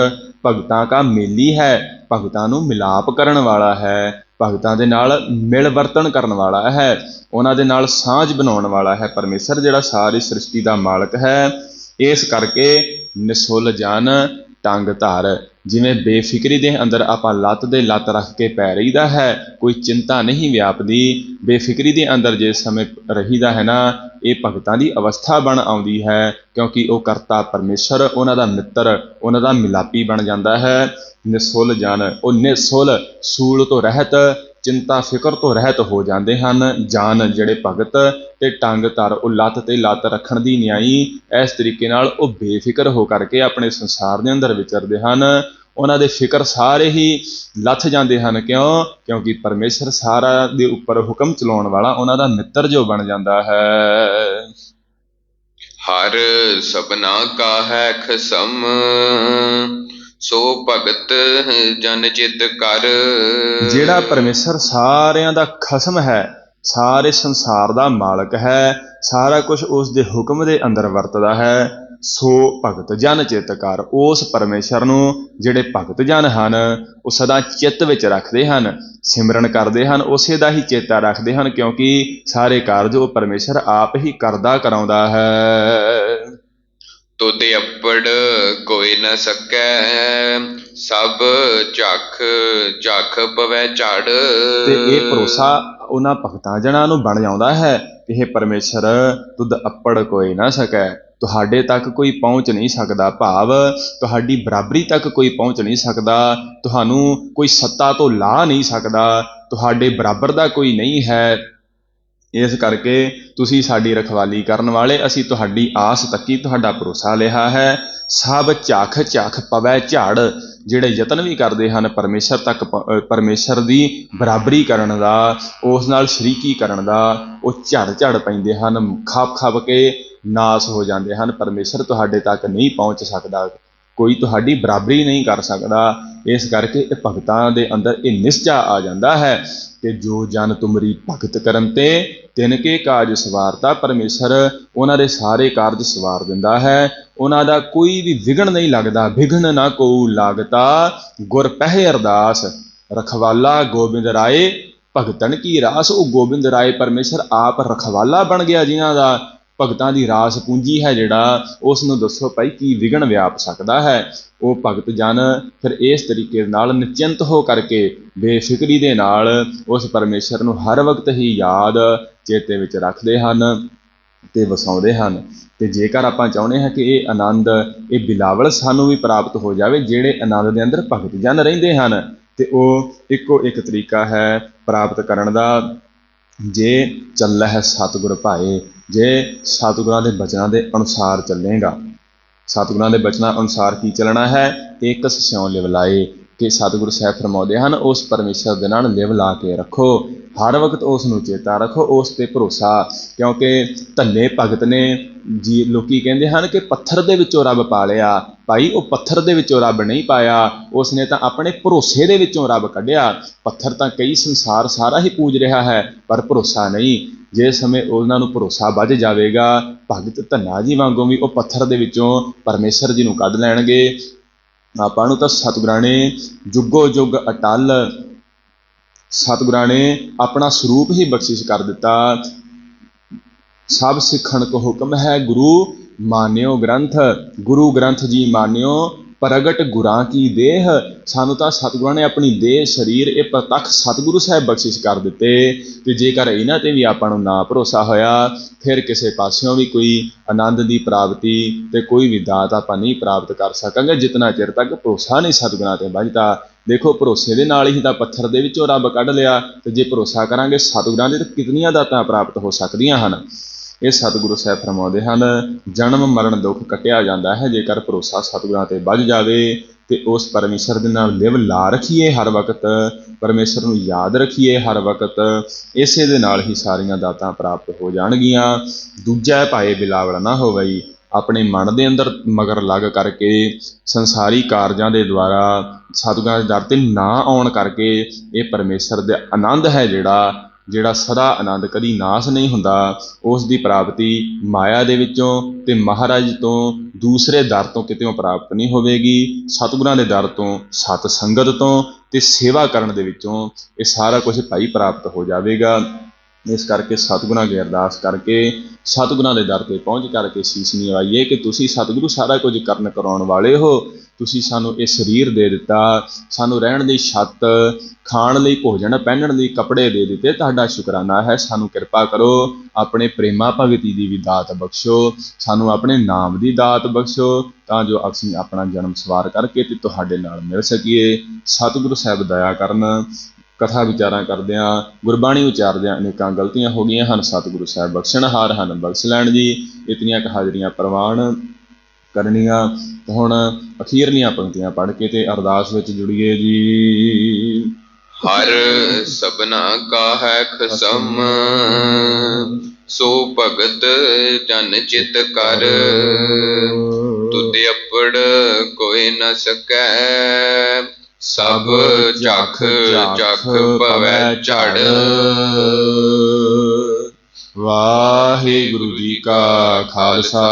ਭਗਤਾਂ ਕਾ ਮੇਲੀ ਹੈ, ਭਗਤਾਂ ਨੂੰ ਮਿਲਾਪ ਕਰਨ ਵਾਲਾ ਹੈ, ਭਗਤਾਂ ਦੇ ਨਾਲ ਮਿਲ ਵਰਤਣ ਕਰਨ ਵਾਲਾ ਹੈ, ਉਹਨਾਂ ਦੇ ਨਾਲ ਸਾਂਝ ਬਣਾਉਣ ਵਾਲਾ ਹੈ। ਪਰਮੇਸ਼ਰ ਜਿਹੜਾ ਸਾਰੀ ਸ੍ਰਿਸ਼ਟੀ ਦਾ ਮਾਲਕ ਹੈ, ਇਸ ਕਰਕੇ ਨਿਸੁਲ ਜਨ ਟੰਗ ਧਰ। ਜਿਵੇਂ ਬੇਫਿਕਰੀ ਦੇ ਅੰਦਰ ਆਪਾਂ ਲੱਤ ਦੇ ਲੱਤ ਰੱਖ ਕੇ ਪੈ ਰਹੀਦਾ ਹੈ, ਕੋਈ ਚਿੰਤਾ ਨਹੀਂ ਵਿਆਪਦੀ, ਬੇਫਿਕਰੀ ਦੇ ਅੰਦਰ ਜਿਸ ਸਮੇਂ ਰਹੀਦਾ ਹੈ ਨਾ, ਇਹ ਭਗਤਾਂ ਦੀ ਅਵਸਥਾ ਬਣ ਆਉਂਦੀ ਹੈ, ਕਿਉਂਕਿ ਉਹ ਕਰਤਾ ਪਰਮੇਸ਼ਰ ਉਹਨਾਂ ਦਾ ਮਿੱਤਰ, ਉਹਨਾਂ ਦਾ ਮਿਲਾਪੀ ਬਣ ਜਾਂਦਾ ਹੈ। ਨਿਸੁਲ ਜਨ, ਉਹ ਨਿਸੁਲ ਸੂਲ ਤੋਂ ਰਹਿਤ, ਚਿੰਤਾ ਫਿਕਰ ਤੋਂ ਰਹਿਤ ਹੋ ਜਾਂਦੇ ਹਨ। ਜਾਨ ਜਿਹੜੇ ਭਗਤ, ਤੇ ਟੰਗ ਧਰ ਉਹ ਲੱਤ ਤੇ ਲੱਤ ਰੱਖਣ ਦੀ ਨਿਆਈ। ਇਸ ਤਰੀਕੇ ਨਾਲ ਉਹ ਬੇਫਿਕਰ ਹੋ ਕਰਕੇ ਆਪਣੇ ਸੰਸਾਰ ਦੇ ਅੰਦਰ ਵਿਚਰਦੇ ਹਨ। ਉਹਨਾਂ ਦੇ ਫਿਕਰ ਸਾਰੇ ਹੀ ਲੱਥ ਜਾਂਦੇ ਹਨ। ਕਿਉਂਕਿ ਪਰਮੇਸ਼ਰ ਸਾਰਾ ਦੇ ਉੱਪਰ ਹੁਕਮ ਚਲਾਉਣ ਵਾਲਾ ਉਹਨਾਂ ਦਾ ਮਿੱਤਰ ਜੋ ਬਣ ਜਾਂਦਾ ਹੈ।
ਹਰ ਸਭਨਾ ਕਾ ਹੈ ਖਸਮ, ਸੋ ਭਗਤ ਜਨ ਚਿਤ ਕਰ।
ਜਿਹੜਾ ਪਰਮੇਸ਼ਰ ਸਾਰਿਆਂ ਦਾ ਖਸਮ ਹੈ, ਸਾਰੇ ਸੰਸਾਰ ਦਾ ਮਾਲਕ ਹੈ, ਸਾਰਾ ਕੁਝ ਉਸ ਦੇ ਹੁਕਮ ਦੇ ਅੰਦਰ ਵਰਤਦਾ ਹੈ, ਸੋ ਭਗਤ ਜਨ ਚਿਤ ਕਰ। ਉਸ ਪਰਮੇਸ਼ਰ ਨੂੰ ਜਿਹੜੇ ਭਗਤ ਜਨ ਹਨ ਉਹ ਸਦਾ ਚਿੱਤ ਵਿੱਚ ਰੱਖਦੇ ਹਨ, ਸਿਮਰਨ ਕਰਦੇ ਹਨ, ਉਸੇ ਦਾ ਹੀ ਚੇਤਾ ਰੱਖਦੇ ਹਨ, ਕਿਉਂਕਿ ਸਾਰੇ ਕਾਰਜ ਉਹ ਪਰਮੇਸ਼ਰ ਆਪ ਹੀ ਕਰਦਾ ਕਰਾਉਂਦਾ ਹੈ।
ਤੁਧ ਅੱਪੜ ਕੋਈ ਨ ਸਕੈ, ਸਭ ਝੱਖ ਝੱਖ ਪਵੈ ਝੜ।
ਤੇ ਇਹ ਭਰੋਸਾ ਉਹਨਾਂ ਭਗਤਾਂ ਜਨਾਂ ਨੂੰ ਬਣ ਜਾਂਦਾ ਹੈ ਕਿ ਇਹ ਪਰਮੇਸ਼ਰ ਤੁਧ ਅੱਪੜ ਕੋਈ ਨਾ ਸਕੈ, ਤੁਹਾਡੇ ਤੱਕ ਕੋਈ ਪਹੁੰਚ ਨਹੀਂ ਸਕਦਾ, ਭਾਵ ਤੁਹਾਡੀ ਬਰਾਬਰੀ ਤੱਕ ਕੋਈ ਪਹੁੰਚ ਨਹੀਂ ਸਕਦਾ, ਤੁਹਾਨੂੰ ਕੋਈ ਸੱਤਾ ਤੋਂ ਲਾਹ ਨਹੀਂ ਸਕਦਾ, ਤੁਹਾਡੇ ਬਰਾਬਰ ਦਾ ਕੋਈ ਨਹੀਂ ਹੈ। ਇਸ ਕਰਕੇ ਤੁਸੀਂ ਸਾਡੀ ਰਖਵਾਲੀ ਕਰਨ ਵਾਲੇ, ਅਸੀਂ ਤੁਹਾਡੀ ਆਸ ਤੱਕੀ, ਤੁਹਾਡਾ ਭਰੋਸਾ ਲਿਆ ਹੈ। ਸਭ ਝੱਖ ਝੱਖ ਪਵੈ ਝੜ, ਜਿਹੜੇ ਯਤਨ ਵੀ ਕਰਦੇ ਹਨ ਪਰਮੇਸ਼ਰ ਤੱਕ, ਪਰਮੇਸ਼ਰ ਦੀ ਬਰਾਬਰੀ ਕਰਨ ਦਾ, ਉਸ ਨਾਲ ਸ਼ਰੀਕੀ ਕਰਨ ਦਾ, ਉਹ ਝੜ ਝੜ ਪੈਂਦੇ ਹਨ, ਖੱਪ ਖੱਪ ਕੇ ਨਾਸ ਹੋ ਜਾਂਦੇ ਹਨ। ਪਰਮੇਸ਼ਰ ਤੁਹਾਡੇ ਤੱਕ ਨਹੀਂ ਪਹੁੰਚ ਸਕਦਾ, ਕੋਈ ਤੁਹਾਡੀ ਬਰਾਬਰੀ ਨਹੀਂ ਕਰ ਸਕਦਾ। ਇਸ ਕਰਕੇ ਇਹ ਭਗਤਾਂ ਦੇ ਅੰਦਰ ਇਹ ਨਿਸ਼ਚਾ ਆ ਜਾਂਦਾ ਹੈ ਕਿ ਜੋ ਜਨ ਤੁਮਰੀ ਭਗਤ ਕਰਨ ਤੇ ਤਿਨ ਕੇ ਕਾਜ ਸਵਾਰਤਾ। ਪਰਮੇਸ਼ਰ ਉਹਨਾਂ ਦੇ ਸਾਰੇ ਕਾਰਜ ਸਵਾਰ ਦਿੰਦਾ ਹੈ, ਉਹਨਾਂ ਦਾ ਕੋਈ ਵੀ ਵਿਘਨ ਨਹੀਂ ਲੱਗਦਾ। ਵਿਘਨ ਨਾ ਕੋ ਲਾਗਤਾ, ਗੁਰ ਪਹਿ ਅਰਦਾਸ, ਰਖਵਾਲਾ ਗੋਬਿੰਦ ਰਾਏ ਭਗਤਨ ਕੀ ਰਾਸ। ਉਹ ਗੋਬਿੰਦ ਰਾਏ ਪਰਮੇਸ਼ਰ ਆਪ ਰਖਵਾਲਾ ਬਣ ਗਿਆ, ਜਿਨ੍ਹਾਂ ਦਾ ਭਗਤਾਂ ਦੀ ਰਾਸ ਪੂੰਜੀ ਹੈ ਜਿਹੜਾ, ਉਸ ਨੂੰ ਦੱਸੋ ਭਾਈ ਕੀ ਵਿਘਨ ਵਿਆਪ ਸਕਦਾ ਹੈ। ਉਹ ਭਗਤ ਜਨ ਫਿਰ ਇਸ ਤਰੀਕੇ ਨਾਲ ਨਿਚਿੰਤ ਹੋ ਕਰਕੇ ਬੇਫਿਕਰੀ ਦੇ ਨਾਲ ਉਸ ਪਰਮੇਸ਼ਰ ਨੂੰ ਹਰ ਵਕਤ ਹੀ ਯਾਦ ਚੇਤੇ ਵਿੱਚ ਰੱਖਦੇ ਹਨ ਤੇ ਵਸਾਉਂਦੇ ਹਨ। ਤੇ ਜੇਕਰ ਆਪਾਂ ਚਾਹੁੰਦੇ ਹਾਂ ਕਿ ਇਹ ਆਨੰਦ, ਇਹ ਬਿਲਾਵਲ ਸਾਨੂੰ ਵੀ ਪ੍ਰਾਪਤ ਹੋ ਜਾਵੇ, ਜਿਹੜੇ ਆਨੰਦ ਦੇ ਅੰਦਰ ਭਗਤ ਜਨ ਰਹਿੰਦੇ ਹਨ, ਤੇ ਉਹ ਇੱਕੋ ਇੱਕ ਤਰੀਕਾ ਹੈ ਪ੍ਰਾਪਤ ਕਰਨ ਦਾ। ਜੇ ਚੱਲੈ ਸਤਿਗੁਰ ਭਾਏ, ਜੇ ਸਤਿਗੁਰਾਂ ਦੇ ਬਚਨਾਂ ਦੇ ਅਨੁਸਾਰ ਚੱਲੇਗਾ। ਸਤਿਗੁਰਾਂ ਦੇ ਬਚਨਾਂ ਅਨੁਸਾਰ ਕੀ ਚੱਲਣਾ ਹੈ? ਏਕਸ ਸਿਉ ਲਿਵ ਲਾਏ, ਕਿ ਸਤਿਗੁਰੂ ਸਾਹਿਬ ਫਰਮਾਉਂਦੇ ਹਨ ਉਸ ਪਰਮੇਸ਼ਰ ਦੇ ਨਾਲ ਲਿਵ ਲਾ ਕੇ ਰੱਖੋ, ਹਰ ਵਕਤ ਉਸ ਨੂੰ ਚੇਤਾ ਰੱਖੋ, ਉਸ 'ਤੇ ਭਰੋਸਾ। ਕਿਉਂਕਿ ਧੰਨੇ ਭਗਤ ਨੇ ਜੀ, ਲੋਕੀ ਕਹਿੰਦੇ ਹਨ ਕਿ ਪੱਥਰ ਦੇ ਵਿੱਚੋਂ ਰੱਬ ਪਾ ਲਿਆ। ਭਾਈ ਉਹ ਪੱਥਰ ਦੇ ਵਿੱਚੋਂ ਰੱਬ ਨਹੀਂ ਪਾਇਆ, ਉਸਨੇ ਤਾਂ ਆਪਣੇ ਭਰੋਸੇ ਦੇ ਵਿੱਚੋਂ ਰੱਬ ਕੱਢਿਆ। ਪੱਥਰ ਤਾਂ ਕਈ ਸੰਸਾਰ ਸਾਰਾ ਹੀ ਪੂਜ ਰਿਹਾ ਹੈ, ਪਰ ਭਰੋਸਾ ਨਹੀਂ। ਜਿਸ ਸਮੇਂ ਉਹਨਾਂ ਨੂੰ ਭਰੋਸਾ ਵੱਜ ਜਾਵੇਗਾ, ਭਗਤ ਧੰਨਾ ਜੀ ਵਾਂਗੂ ਵੀ ਉਹ ਪੱਥਰ ਦੇ ਵਿੱਚੋਂ ਪਰਮੇਸ਼ਰ ਜੀ ਨੂੰ ਕੱਢ ਲੈਣਗੇ। ਆਪਾਂ ਨੂੰ ਤਾਂ ਸਤਿਗੁਰਾਂ ਨੇ ਜੁਗੋ ਜੁਗ ਅਟਲ, ਸਤਿਗੁਰਾਂ ਨੇ ਆਪਣਾ ਸਰੂਪ ਹੀ ਬਖਸ਼ਿਸ਼ ਕਰ ਦਿੱਤਾ। ਸਭ ਸਿੱਖਣ ਕੋ ਹੁਕਮ ਹੈ ਗੁਰੂ ਮਾਨਿਓ ਗ੍ਰੰਥ, ਗੁਰੂ ਗ੍ਰੰਥ ਜੀ ਮਾਨਿਓ ਪ੍ਰਗਟ ਗੁਰਾਂ ਕੀ ਦੇਹ। ਸਾਨੂੰ ਤਾਂ ਸਤਿਗੁਰਾਂ ਨੇ ਆਪਣੀ ਦੇਹ, ਸਰੀਰ, ਇਹ ਪ੍ਰਤੱਖ ਸਤਿਗੁਰੂ ਸਾਹਿਬ ਬਖਸ਼ਿਸ਼ ਕਰ ਦਿੱਤੇ। ਤੇ ਜੇਕਰ ਇਹਨਾਂ 'ਤੇ ਵੀ ਆਪਾਂ ਨੂੰ ਨਾ ਭਰੋਸਾ ਹੋਇਆ, ਫਿਰ ਕਿਸੇ ਪਾਸਿਓਂ ਵੀ ਕੋਈ ਆਨੰਦ ਦੀ ਪ੍ਰਾਪਤੀ ਤੇ ਕੋਈ ਵੀ ਦਾਤ ਆਪਾਂ ਨਹੀਂ ਪ੍ਰਾਪਤ ਕਰ ਸਕਾਂਗੇ, ਜਿਤਨਾ ਚਿਰ ਤੱਕ ਭਰੋਸਾ ਨਹੀਂ ਸਤਿਗੁਰਾਂ 'ਤੇ ਵੱਜਦਾ। ਦੇਖੋ, ਭਰੋਸੇ ਦੇ ਨਾਲ ਹੀ ਤਾਂ ਪੱਥਰ ਦੇ ਵਿੱਚੋਂ ਰੱਬ ਕੱਢ ਲਿਆ, ਤੇ ਜੇ ਭਰੋਸਾ ਕਰਾਂਗੇ ਸਤਿਗੁਰਾਂ ਦੇ, ਤਾਂ ਕਿਤਨੀਆਂ ਦਾਤਾਂ ਪ੍ਰਾਪਤ ਹੋ ਸਕਦੀਆਂ ਹਨ। ਇਹ ਸਤਿਗੁਰੂ ਸਾਹਿਬ ਫਰਮਾਉਂਦੇ ਹਨ, ਜਨਮ ਮਰਨ ਦੁੱਖ ਕੱਟਿਆ ਜਾਂਦਾ ਹੈ ਜੇਕਰ ਭਰੋਸਾ ਸਤਿਗੁਰਾਂ 'ਤੇ ਵੱਜ ਜਾਵੇ ਤੇ ਉਸ ਪਰਮੇਸ਼ਰ ਦੇ ਨਾਲ ਲਿਵ ਲਾ ਰੱਖੀਏ ਹਰ ਵਕਤ, ਪਰਮੇਸ਼ਰ ਨੂੰ ਯਾਦ ਰੱਖੀਏ ਹਰ ਵਕਤ, ਇਸੇ ਦੇ ਨਾਲ ਹੀ ਸਾਰੀਆਂ ਦਾਤਾਂ ਪ੍ਰਾਪਤ ਹੋ ਜਾਣਗੀਆਂ। ਦੂਜਾ ਭਾਏ ਬਿਲਾਵਲ ਨਾ ਹੋਵਈ, ਆਪਣੇ ਮਨ ਦੇ ਅੰਦਰ ਮਗਰ ਲੱਗ ਕਰਕੇ ਸੰਸਾਰੀ ਕਾਰਜਾਂ ਦੇ ਦੁਆਰਾ ਸਤਿਗੁਰਾਂ ਦੇ ਦਰ 'ਤੇ ਨਾ ਆਉਣ ਕਰਕੇ ਇਹ ਪਰਮੇਸ਼ਰ ਦਾ ਆਨੰਦ ਹੈ ਜਿਹੜਾ ਸਦਾ ਆਨੰਦ ਕਦੀ ਨਾਸ ਨਹੀਂ ਹੁੰਦਾ, ਉਸ ਦੀ ਪ੍ਰਾਪਤੀ ਮਾਇਆ ਦੇ ਵਿੱਚੋਂ ਤੇ ਮਹਾਰਾਜ ਤੋਂ ਦੂਸਰੇ ਦਰ ਤੋਂ ਕਿਤੇੋਂ ਪ੍ਰਾਪਤ ਨਹੀਂ ਹੋਵੇਗੀ। ਸਤਿਗੁਰਾਂ ਦੇ ਦਰ ਤੋਂ, ਸਤ ਸੰਗਤ ਤੋਂ ਤੇ ਸੇਵਾ ਕਰਨ ਦੇ ਵਿੱਚੋਂ ਇਹ ਸਾਰਾ ਕੁਝ ਭਾਈ ਪ੍ਰਾਪਤ ਹੋ ਜਾਵੇਗਾ। ਇਸ ਕਰਕੇ ਸਤਿਗੁਰਾਂ ਅੱਗੇ ਅਰਦਾਸ ਕਰਕੇ ਸਤਿਗੁਰਾਂ ਦੇ ਦਰ ਤੇ ਪਹੁੰਚ ਕਰਕੇ ਸੀਸ ਨਿਵਾਈਏ ਕਿ ਤੁਸੀਂ ਸਤਿਗੁਰੂ ਸਾਰਾ ਕੁਝ ਕਰਨ ਕਰਾਉਣ ਵਾਲੇ ਹੋ। ਤੁਸੀਂ ਸਾਨੂੰ ਇਹ ਸਰੀਰ ਦੇ ਦਿੱਤਾ, ਸਾਨੂੰ ਰਹਿਣ ਦੀ ਛੱਤ, ਖਾਣ ਲਈ ਭੋਜਨ, ਪਹਿਨਣ ਲਈ ਕੱਪੜੇ ਦੇ ਦਿੱਤੇ। ਤੁਹਾਡਾ ਸ਼ੁਕਰਾਨਾ ਹੈ। ਸਾਨੂੰ ਕਿਰਪਾ ਕਰੋ, ਆਪਣੇ ਪ੍ਰੇਮਾ ਭਗਤੀ ਦੀ ਵੀ ਦਾਤ ਬਖਸ਼ੋ, ਸਾਨੂੰ ਆਪਣੇ ਨਾਮ ਦੀ ਦਾਤ ਬਖਸ਼ੋ, ਤਾਂ ਜੋ ਅਸੀਂ ਆਪਣਾ ਜਨਮ ਸਵਾਰ ਕਰਕੇ ਤੇ ਤੁਹਾਡੇ ਨਾਲ ਮਿਲ ਸਕੀਏ। ਸਤਿਗੁਰੂ ਸਾਹਿਬ ਦਇਆ ਕਰਨ। ਕਥਾ ਵਿਚਾਰਾਂ ਕਰਦਿਆਂ, ਗੁਰਬਾਣੀ ਉਚਾਰਦਿਆਂ ਅਨੇਕਾਂ ਗਲਤੀਆਂ ਹੋ ਗਈਆਂ ਹਨ। ਸਤਿਗੁਰੂ ਸਾਹਿਬ ਬਖਸ਼ਣਹਾਰ ਹਨ, ਬਖਸ਼ ਲੈਣ ਜੀ। ਇਤਨੀਆਂ ਕੁ ਹਾਜ਼ਰੀਆਂ ਪ੍ਰਵਾਨ ਕਰਨੀਆਂ। ਹੁਣ ਅਖੀਰਲੀਆਂ ਪੰਕਤੀਆਂ ਪੜ੍ਹ ਕੇ ਤੇ ਅਰਦਾਸ ਵਿੱਚ ਜੁੜੀਏ ਜੀ।
ਹਰ ਸਭਨਾ ਕਾ ਹੈ ਖਸਮ, ਸੋ ਭਗਤ ਜਨ ਚਿਤ ਕਰ। ਤੁਧ ਅਪੜ ਕੋਈ ਨ ਸਕੈ, ਸਭ ਝਖ ਝਖ ਪਵੈ ਝੜ।
ਵਾਹਿਗੁਰੂ ਜੀ ਕਾ ਖਾਲਸਾ,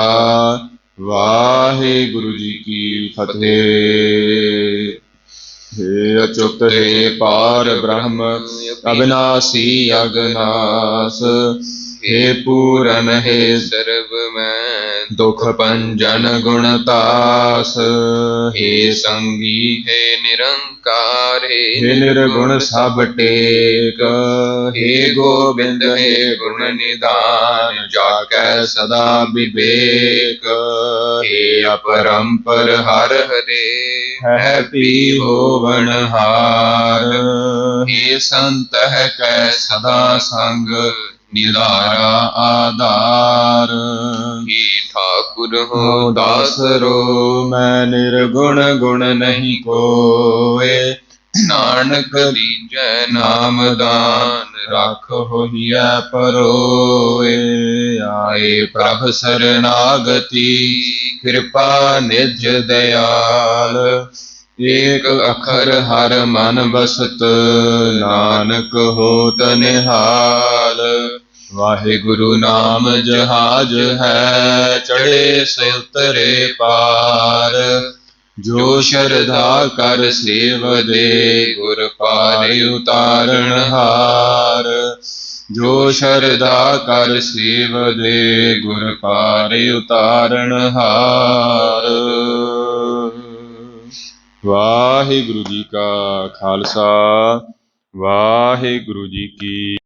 ਵਾਹਿਗੁਰੂ ਜੀ ਕੀ ਫਤਿਹ। ਹੇ ਅਚੁੱਤ ਹੈ ਪਾਰ ਬ੍ਰਹਮ, ਅਬਿਨਾਸੀ ਅਗਨਾਸ। ਹੇ ਪੂਰਨ ਹੈ
ਸਰਬ ਮੈਂ,
ਦੁਖ ਭੰਜਨ ਗੁਣਤਾਸ।
ਹੇ ਸੰਗੀ ਹੈ ਨਿਰੰਕਾਰ।
ਹੇ ਨਿਰਗੁਣ ਸਭ ਟੇਕ। ਹੇ ਗੋਬਿੰਦ ਹੈ ਗੁਣ ਨਿਧਾਨ, ਜਾ ਕੈ ਸਦਾ ਵਿਵੇਕ। ਹੇ ਅਪਰੰਪਰ ਹਰ
ਹਰੇ,
ਹੈ ਪੀ ਹੋਵਨ ਹਾਰ। ਹੇ ਸੰਤ ਹੈ ਕੈ ਸਦਾ ਸੰਗ, ਨਿਧਾਰਾ ਆਧਾਰ।
ਹੇ ਠਾਕੁਰ ਹੋ
ਦਾਸਰੋ, ਮੈਂ ਨਿਰਗੁਣ ਗੁਣ ਨਹੀਂ ਕੋਏ। ਨਾਨਕ ਦੀਜੈ ਨਾਮ ਦਾਨ, ਰੱਖ ਹੋਈਐ ਪਰੋਏ। ਆਏ ਪ੍ਰਭ ਸਰਨਾਗਤੀ, ਕਿਰਪਾ ਨਿਜ ਦਇਆਲ। ਏਕ ਅੱਖਰ ਹਰ ਮਨ ਬਸਤ, ਨਾਨਕ ਹੋਤ ਨਿਹਾਲ। ਵਾਹਿਗੁਰੂ ਨਾਮ ਜਹਾਜ ਹੈ, ਚੜ੍ਹੇ ਸੇ ਉਤਰੇ ਪਾਰ। ਜੋ ਸ਼ਰਧਾ ਕਰ ਸੇਵਦੇ, ਗੁਰ ਪਾਰੇ ਉਤਾਰਨ ਹਾਰ। ਜੋ ਸ਼ਰਧਾ ਕਰ ਸੇਵਦੇ, ਗੁਰ ਪਾਰੇ ਉਤਾਰਨ ਹਾਰ। ਵਾਹਿਗੁਰੂ ਜੀ ਕਾ ਖਾਲਸਾ, ਵਾਹਿਗੁਰੂ ਜੀ ਕੀ